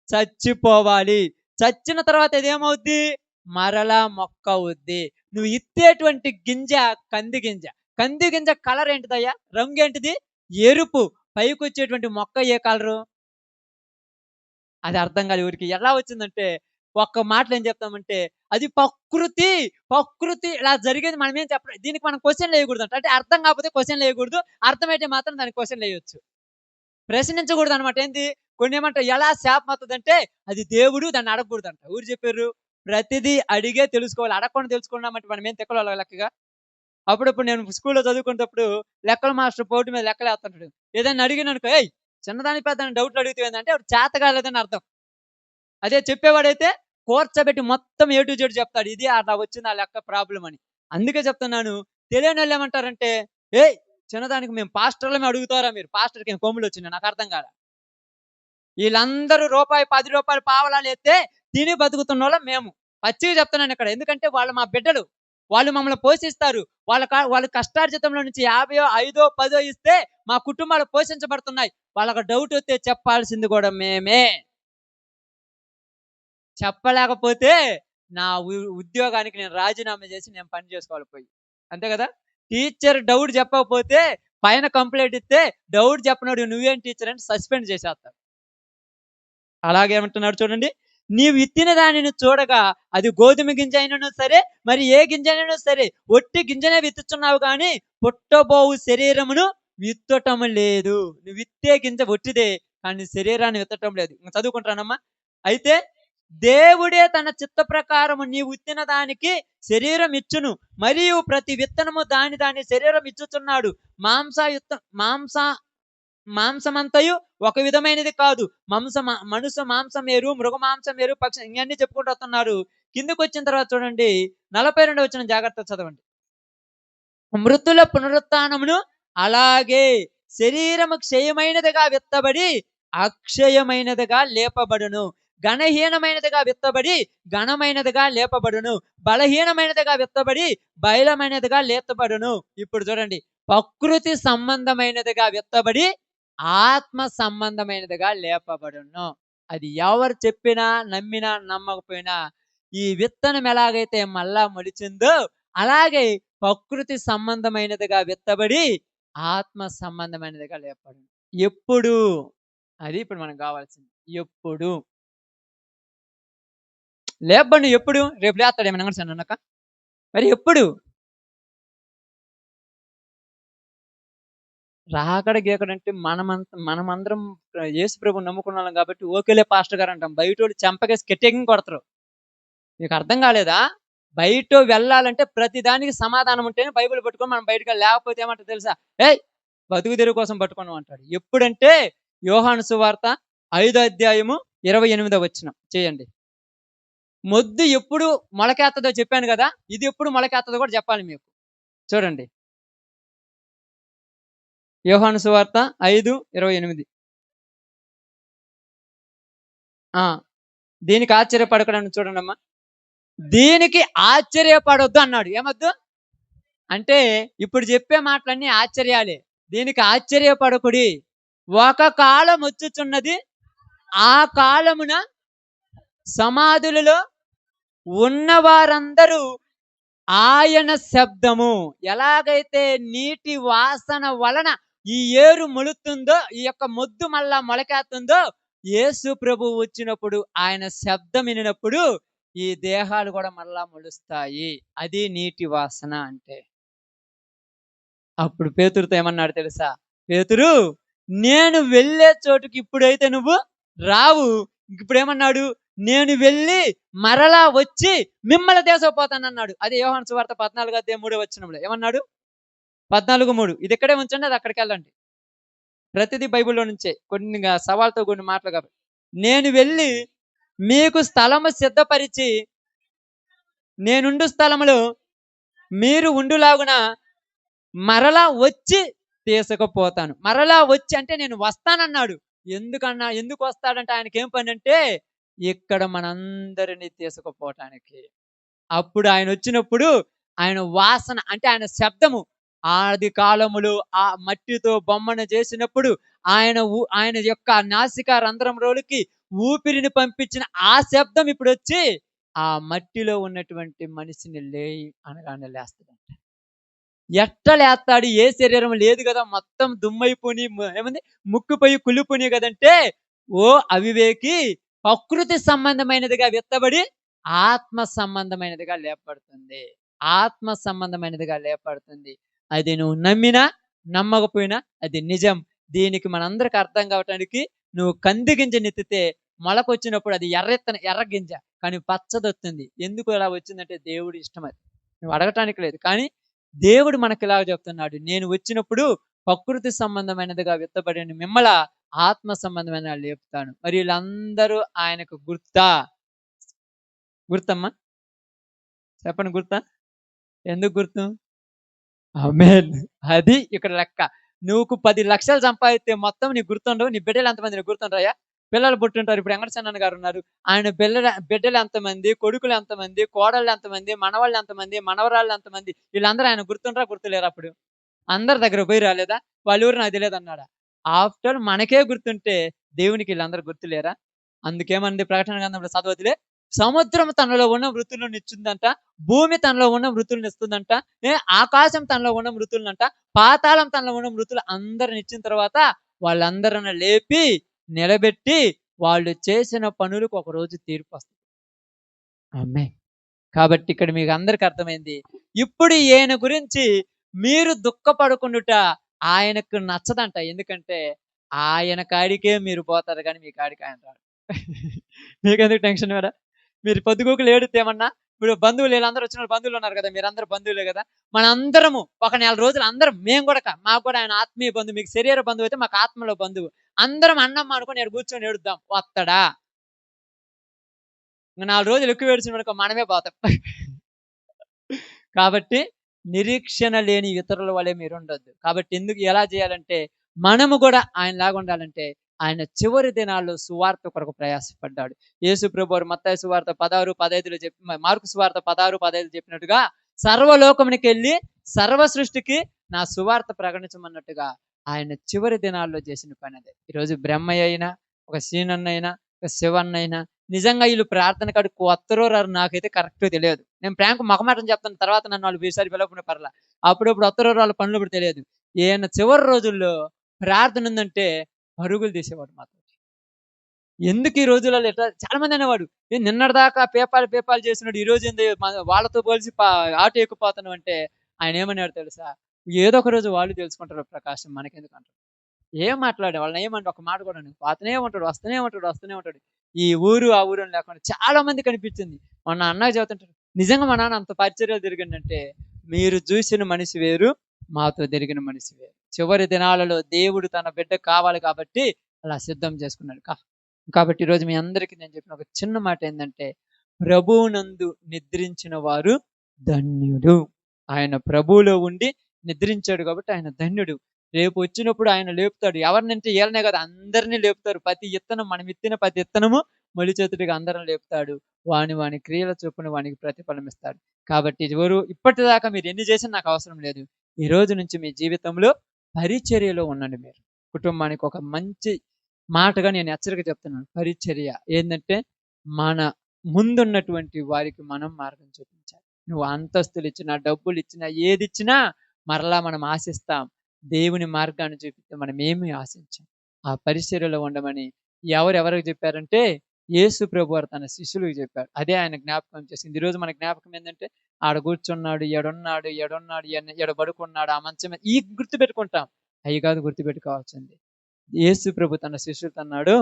B: చచ్చిపోవాలి. చచ్చిన తర్వాత ఇదేమవుద్ది? మరలా మొక్క అవుద్ది. నువ్వు ఇత్తేటువంటి గింజ కంది గింజ. కంది గింజ కలర్ ఏంటిదయ్యా? రంగు ఏంటిది? ఎరుపు. పైకి వచ్చేటువంటి మొక్క ఏ కలరు? అది అర్థం కాదు ఊరికి. ఎలా వచ్చిందంటే ఒక్క మాటలు ఏం చెప్తామంటే అది ప్రకృతి. ఇలా జరిగేది మనం ఏం చెప్పలేదు. దీనికి మనం క్వశ్చన్లు వేయకూడదు. అంటే అర్థం కాకపోతే క్వశ్చన్లు వేయకూడదు. అర్థమైతే మాత్రం దానికి క్వశ్చన్లు వేయొచ్చు. ప్రశ్నించకూడదు అనమాట. ఏంది? కొన్ని ఏమంటారు, ఎలా శాపం అవుతుందంటే అది దేవుడు, దాన్ని అడగకూడదంట. ఊరు చెప్పారు. ప్రతిదీ అడిగే తెలుసుకోవాలి. అడగకుండా తెలుసుకున్నామంటే మనం ఏం తెక్కలో లెక్కగా. అప్పుడప్పుడు నేను స్కూల్లో చదువుకునేటప్పుడు లెక్కల మాస్టర్ బోర్డు మీద లెక్కలు వేస్తుంటాడు. ఏదైనా అడిగిననుకో, ఏయ్ చిన్నదాని పెద్ద డౌట్లు అడిగితే ఏంటంటే అప్పుడు చేత కాలేదని అర్థం. అదే చెప్పేవాడైతే కూర్చోబెట్టి మొత్తం ఏ టు జెడ్ చెప్తాడు. ఇది అలా వచ్చింది ఆ లెక్క ప్రాబ్లం అని. అందుకే చెప్తున్నాను, తెలియని వాళ్ళు ఏమంటారంటే, ఏయ్ చిన్నదానికి మేము పాస్టర్లమే అడుగుతారా మీరు? పాస్టర్కి ఏం కొమ్ములు వచ్చినాయి? నాకు అర్థం కాదు. వీళ్ళందరూ రూపాయి, 10 రూపాయలు పావలాలు ఎత్తే తిని బతుకుతున్న వాళ్ళం మేము. పచ్చిగా చెప్తున్నాను ఇక్కడ. ఎందుకంటే వాళ్ళు మా బిడ్డలు. వాళ్ళు మమ్మల్ని పోషిస్తారు. వాళ్ళ కష్టార్జితంలో నుంచి 50, 5, 10 ఇస్తే మా కుటుంబాలు పోషించబడుతున్నాయి. వాళ్ళకి డౌట్ వస్తే చెప్పాల్సింది కూడా మేమే. చెప్పలేకపోతే నా ఉద్యోగానికి నేను రాజీనామా చేసి నేను పని చేసుకోవాలి పోయి. అంతే కదా. టీచర్ డౌట్ చెప్పకపోతే పైన కంప్లైంట్ ఇస్తే డౌట్ చెప్పనోడు నువ్వేం టీచర్ అని సస్పెండ్ చేసేస్తాడు. అలాగేమంటున్నాడు చూడండి, నీవు విత్తిన దానిని చూడగా అది గోధుమ గింజ అయినను సరే, మరి ఏ గింజ అయినను సరే, ఒట్టి గింజనే విత్తుచున్నావు కానీ పుట్టబోవు శరీరమును విత్తటం లేదు. నువ్వు విత్తే గింజ ఒట్టిదే, కానీ శరీరాన్ని విత్తటం లేదు. ఇంక చదువుకుంటానమ్మా. అయితే దేవుడే తన చిత్త ప్రకారము నీవు విత్తిన దానికి శరీరం ఇచ్చును, మరియు ప్రతి విత్తనము దాని దాని శరీరం ఇచ్చుచున్నాడు. మాంసమంతయు ఒక విధమైనది కాదు. మనుషు మాంసం వేరు, మృగ మాంసం వేరు, పక్షి, ఇవన్నీ చెప్పుకుంటూ వస్తున్నారు. కిందకు వచ్చిన తర్వాత చూడండి 42వ వచనం జాగ్రత్త చదవండి. మృతుల పునరుత్థానమును అలాగే శరీరము క్షయమైనదిగా విత్తబడి అక్షయమైనదిగా లేపబడును, ఘనహీనమైనదిగా విత్తబడి ఘనమైనదిగా లేపబడును, బలహీనమైనదిగా విత్తబడి బయలమైనదిగా లేపబడును. ఇప్పుడు చూడండి, ప్రకృతి సంబంధమైనదిగా విత్తబడి ఆత్మ సంబంధమైనదిగా లేపబడును. అది ఎవరు చెప్పినా నమ్మినా నమ్మకపోయినా ఈ విత్తనం ఎలాగైతే మళ్ళా మొలిచిందో అలాగే ప్రకృతి సంబంధమైనదిగా విత్తబడి ఆత్మ సంబంధమైనదిగా లేపబడును. ఎప్పుడు? అది ఇప్పుడు మనకు కావాల్సింది. ఎప్పుడు లేపబడి? ఎప్పుడు? రేపు లేస్తాడు ఏమన్నా అన్నాక? మరి ఎప్పుడు? రాకడ గీకడంటే మనమందరం యేసు ప్రభువు నమ్ముకున్న వాళ్ళం కాబట్టి ఓకేలే పాస్టర్ గారు అంటాం. బయటోళ్ళు చెంపకేసి కెట్టెకింగ్ కొడతారు. మీకు అర్థం కాలేదా? బయట వెళ్ళాలంటే ప్రతి దానికి సమాధానం ఉంటేనే బైబిల్ పట్టుకొని మనం బయటకు లేకపోతే ఏమంటారు తెలుసా? ఏయ్ బతుకు తెరువు కోసం పట్టుకున్నాం అంటాడు. ఎప్పుడంటే యోహాను సువార్త 5వ అధ్యాయము 28వ వచనం చేయండి. మొద్దు ఎప్పుడు మొలకెత్తదో చెప్పాను కదా, ఇది ఎప్పుడు మొలకెత్తదో కూడా చెప్పాలి మీకు. చూడండి, యోహాను సువార్త 5:28. దీనికి ఆశ్చర్యపడకూడదు. చూడండి అమ్మా, దీనికి ఆశ్చర్యపడొద్దు అన్నాడు. ఏమొద్దు అంటే ఇప్పుడు చెప్పే మాటలన్నీ ఆశ్చర్యాలే. దీనికి ఆశ్చర్యపడకుడి, ఒక కాలం వచ్చుచున్నది, ఆ కాలమున సమాధులలో ఉన్నవారందరూ ఆయన శబ్దము, ఎలాగైతే నీటి వాసన వలన ఈ ఏరు మొలుతుందో, ఈ యొక్క మొద్దు మళ్ళా మొలకెత్తుందో, యేసు ప్రభు వచ్చినప్పుడు ఆయన శబ్దం వినినప్పుడు ఈ దేహాలు కూడా మళ్ళా మొలుస్తాయి. అది నీటి వాసన అంటే. అప్పుడు పేతురుతో ఏమన్నాడు తెలుసా? పేతురు, నేను వెళ్ళే చోటుకి ఇప్పుడైతే నువ్వు రావు. ఇప్పుడు ఏమన్నాడు? నేను వెళ్ళి మరలా వచ్చి మిమ్మల్ని తీసుకుపోతానన్నాడు. అదే యోహాను సువార్త 14వ అధ్యాయం 3వ వచనంలో ఏమన్నాడు? 14:3. ఇది ఇక్కడే ఉంచండి, అది అక్కడికి వెళ్ళండి. ప్రతిదీ బైబిల్లో నుంచే, కొన్ని సవాల్తో కొన్ని మాటలు కాబట్టి. నేను వెళ్ళి మీకు స్థలము సిద్ధపరిచి నేనుండు స్థలములో మీరు ఉండులాగున మరలా వచ్చి తీసుకుపోతాను. మరలా వచ్చి అంటే నేను వస్తానన్నాడు. ఎందుకు వస్తాడంటే ఆయనకి ఏం పని అంటే ఇక్కడ మనందరినీ తీసుకుపోవటానికి. అప్పుడు ఆయన వచ్చినప్పుడు ఆయన వాసన అంటే ఆయన శబ్దము, ఆది కాలములు ఆ మట్టితో బొమ్మను చేసినప్పుడు ఆయన యొక్క నాసికా రంధ్రంలోకి ఊపిరిని పంపించిన ఆ శబ్దం ఇప్పుడు వచ్చి ఆ మట్టిలో ఉన్నటువంటి మనిషిని అనగానే లేస్తాడంట. ఎట్ట లేస్తాడు? ఏ శరీరం లేదు కదా, మొత్తం దుమ్మైపోయి ఏమంది ముక్కుపోయి కుళ్ళిపోయి కదంటే, ఓ అవివేకి, ప్రకృతి సంబంధమైనదిగా విత్తబడి ఆత్మ సంబంధమైనదిగా లేపబడుతుంది. ఆత్మ సంబంధమైనదిగా లేపబడుతుంది. అది నువ్వు నమ్మినా నమ్మకపోయినా అది నిజం. దీనికి మనందరికి అర్థం కావటానికి నువ్వు కంది గింజ నెత్తితే మొలకొచ్చినప్పుడు అది ఎర్ర గింజ కానీ పచ్చదొస్తుంది. ఎందుకు అలా వచ్చిందంటే దేవుడి ఇష్టం. అది నువ్వు అడగటానికి లేదు. కానీ దేవుడు మనకి ఇలాగ చెప్తున్నాడు, నేను వచ్చినప్పుడు ప్రకృతి సంబంధమైనదిగా విత్తబడిన మిమ్మల ఆత్మ సంబంధమైన లేపుతాను. మరి వీళ్ళందరూ ఆయనకు గుర్తమ్మా? చెప్పండి, గుర్తా? ఎందుకు గుర్తు? ఆమేన్. అది ఇక్కడ లెక్క. నువ్వు 10 లక్షలు సంపాదిస్తే మొత్తం నీకు గుర్తుండవు. నీ బిడ్డలు ఎంతమంది నీకు గుర్తుంటాయా? పిల్లలు పుట్టుంటారు. ఇప్పుడు వెంకటచందన్ గారు ఉన్నారు, ఆయన బిడ్డలు ఎంతమంది, కొడుకులు ఎంతమంది, కోడళ్ళు ఎంతమంది, మనవాళ్ళు ఎంతమంది, మనవరాళ్ళు ఎంతమంది, వీళ్ళందరూ ఆయన గుర్తుంటారా గుర్తులేరా? అప్పుడు అందరి దగ్గర పోయి రాలేదా? వాళ్ళ ఊరు నాకు తెలియదు అన్నాడా? ఆఫ్టర్ మనకే గుర్తుంటే దేవునికి వీళ్ళందరూ గుర్తులేరా? అందుకేమంది ప్రకటన గ్రంథంలో చదవదులే, సముద్రం తనలో ఉన్న వృత్తులను ఇచ్చిందంట, భూమి తనలో ఉన్న వృత్తులను ఇస్తుందంట, ఆకాశం తనలో ఉన్న వృత్తులనంట, పాతాళం తనలో ఉన్న వృత్తులు అందరిని ఇచ్చిన తర్వాత వాళ్ళందరిని లేపి నిలబెట్టి వాళ్ళు చేసిన పనులకు ఒకరోజు తీర్పు వస్తుంది. ఆమేన్. కాబట్టి ఇక్కడ మీకు అందరికి అర్థమైంది. ఇప్పుడు ఈయన గురించి మీరు దుఃఖపడుకుండుట ఆయనకు నచ్చదంట. ఎందుకంటే ఆయన కాడికే మీరు పోతారు కానీ మీ కాడికి ఆయన రాడు. మీకెందుకు టెన్షన్ మేడం? మీరు పొద్దుగూకులు ఏడితే ఏమన్నా ఇప్పుడు బంధువులు వీళ్ళందరూ వచ్చిన బంధువులు ఉన్నారు కదా, మీరందరూ బంధువులే కదా. మనందరము ఒక నెల రోజులు అందరం మేము కూడా మాకు కూడా ఆయన ఆత్మీయ బంధువు, మీకు శరీర బంధువు అయితే మాకు ఆత్మలో బంధువు. అందరం అన్నం అనుకుని ఇక్కడ కూర్చొని ఏడుద్దాం, వస్తాడా? ఇంకా 4 రోజులు ఎక్కువ ఏడ్చిననుకో మనమే పోతాం. కాబట్టి నిరీక్షణ లేని ఇతరుల వలె మీరు ఉండొద్దు. కాబట్టి ఎలా చేయాలంటే మనము కూడా ఆయనలాగా ఉండాలంటే ఆయన చివరి దినాల్లో సువార్త కొరకు ప్రయాసపడ్డాడు. యేసు ప్రభువారు మత్తయి సువార్త 16:15 మార్కు సువార్త 16:15 చెప్పినట్టుగా సర్వలోకమునికి వెళ్ళి సర్వ సృష్టికి నా సువార్త ప్రకటించమన్నట్టుగా ఆయన చివరి దినాల్లో చేసిన పని అదే. ఈరోజు బ్రహ్మయ్య అయినా, ఒక సీనన్న అయినా, ఒక శివన్న అయినా నిజంగా వీళ్ళు ప్రార్థన కాడికి వస్తారో రారు నాకైతే కరెక్ట్ తెలియదు. నేను ప్రాంక్ మగమాటం చెప్తాను, తర్వాత నన్ను వాళ్ళు ఈసారి పిలవకుండా పర్లా. అప్పుడప్పుడు వస్తారో వాళ్ళ పనులు కూడా తెలియదు. ఈయన చివరి రోజుల్లో ప్రార్థన ఉందంటే పరుగులు తీసేవాడు మాతో. ఎందుకు ఈ రోజులలో ఎట్లా చాలా మంది అనేవాడు, నిన్నటిదాకా పేపాలు చేసినాడు, ఈ రోజు ఏంది వాళ్ళతో పోలిసి ఆటో ఎక్కిపోతాను అంటే ఆయన ఏమన్నాడు తెలుసా? ఏదో ఒక రోజు వాళ్ళు తెలుసుకుంటారు ప్రకాశం, మనకెందుకు అంటారు. ఏం మాట్లాడే వాళ్ళని ఏమంటే ఒక మాట కూడా పోతూనే ఉంటాడు, వస్తూనే ఉంటాడు. ఈ ఊరు ఆ ఊరు అని లేకుండా చాలా మంది కనిపించింది. మొన్న అన్నయ్య చదువుతుంటారు, నిజంగా మా నాన్న అంత పరిచర్యలు తిరిగిందంటే మీరు చూసిన మనిషి వేరు, మాతో తిరిగిన మనిషి వేరు. చివరి దినాలలో దేవుడు తన బిడ్డ కావాలి కాబట్టి అలా సిద్ధం చేసుకున్నాడు. కాబట్టి ఈరోజు మీ అందరికీ నేను చెప్పిన ఒక చిన్న మాట ఏంటంటే, ప్రభువునందు నిద్రించిన వారు ధన్యుడు. ఆయన ప్రభువులో ఉండి నిద్రించాడు కాబట్టి ఆయన ధన్యుడు. రేపు వచ్చినప్పుడు ఆయన లేపుతాడు. ఎవరినంటే వీళ్ళనే కదా, అందరినీ లేపుతారు. ప్రతి ఇత్తనం, మనం ఇత్తిన ప్రతి ఇత్తనము మొలిచేతుడిగా అందరం లేపుతాడు. వాని క్రియల చొప్పున వానికి ప్రతిఫలం ఇస్తాడు. కాబట్టి ఇప్పటిదాకా మీరు ఎన్ని చేసినా నాకు అవసరం లేదు. ఈ రోజు నుంచి మీ జీవితంలో పరిచర్యలో ఉండండి. మీరు కుటుంబానికి ఒక మంచి మాటగా నేను హెచ్చరిక చెప్తున్నాను. పరిచర్య ఏంటంటే మన ముందున్నటువంటి వారికి మనం మార్గం చూపించాలి. నువ్వు అంతస్తులు ఇచ్చినా, డబ్బులు ఇచ్చినా, ఏది ఇచ్చినా మరలా మనం ఆశిస్తాం. దేవుని మార్గాన్ని చూపిస్తే మనం ఏమీ ఆశించాం. ఆ పరిచర్యలో ఉండమని ఎవరెవరికి చెప్పారంటే యేసు ప్రభువారు తన శిష్యులకు చెప్పాడు. అదే ఆయన జ్ఞాపకం చేసింది. ఈరోజు మన జ్ఞాపకం ఏంటంటే ఆడ కూర్చున్నాడు, ఎడ పడుకున్నాడు, ఆ మంచం మీద, ఈ గుర్తుపెట్టుకుంటాం. అవి కాదు గుర్తుపెట్టుకోవాల్సింది. యేసు ప్రభు తన శిష్యులతో అన్నాడు,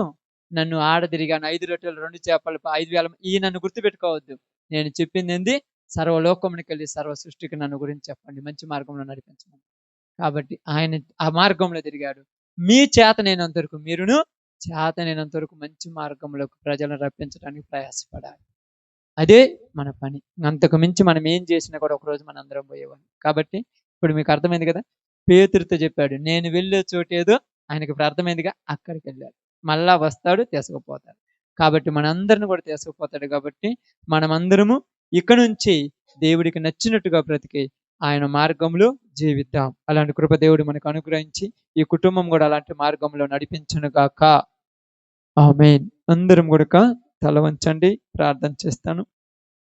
B: నన్ను ఆడ తిరిగాను, 5 రొట్టెలు 2 చేపలు 5,000, ఈ నన్ను గుర్తుపెట్టుకోవద్దు. నేను చెప్పింది ఏంది? సర్వలోకమునికి వెళ్ళి సర్వ సృష్టికి నన్ను గురించి చెప్పండి, మంచి మార్గంలో నడిపించమని. కాబట్టి ఆయన ఆ మార్గంలో తిరిగాడు. మీ చేతనైనంత వరకు మీరును చేతనైనంత వరకు మంచి మార్గంలోకి ప్రజలను రప్పించడానికి ప్రయాసపడాలి. అదే మన పని. అంతకు మించి మనం ఏం చేసినా కూడా ఒకరోజు మనం అందరం పోయేవాళ్ళం. కాబట్టి ఇప్పుడు మీకు అర్థమైంది కదా. పేతురుతో చెప్పాడు, నేను వెళ్ళే చోటేదో ఆయనకి ఇప్పుడు అర్థమైందిగా, అక్కడికి వెళ్ళాడు. మళ్ళా వస్తాడు, తీసుకుపోతాడు. కాబట్టి మనందరిని కూడా తీసుకుపోతాడు. కాబట్టి మనమందరము ఇక నుంచి దేవుడికి నచ్చినట్టుగా బ్రతికి ఆయన మార్గంలో జీవిద్దాం. అలాంటి కృప దేవుడు మనకు అనుగ్రహించి ఈ కుటుంబం కూడా అలాంటి మార్గంలో నడిపించును గాక. ఆమేన్. అందరం కూడా తల వంచండి, ప్రార్థన చేస్తాను.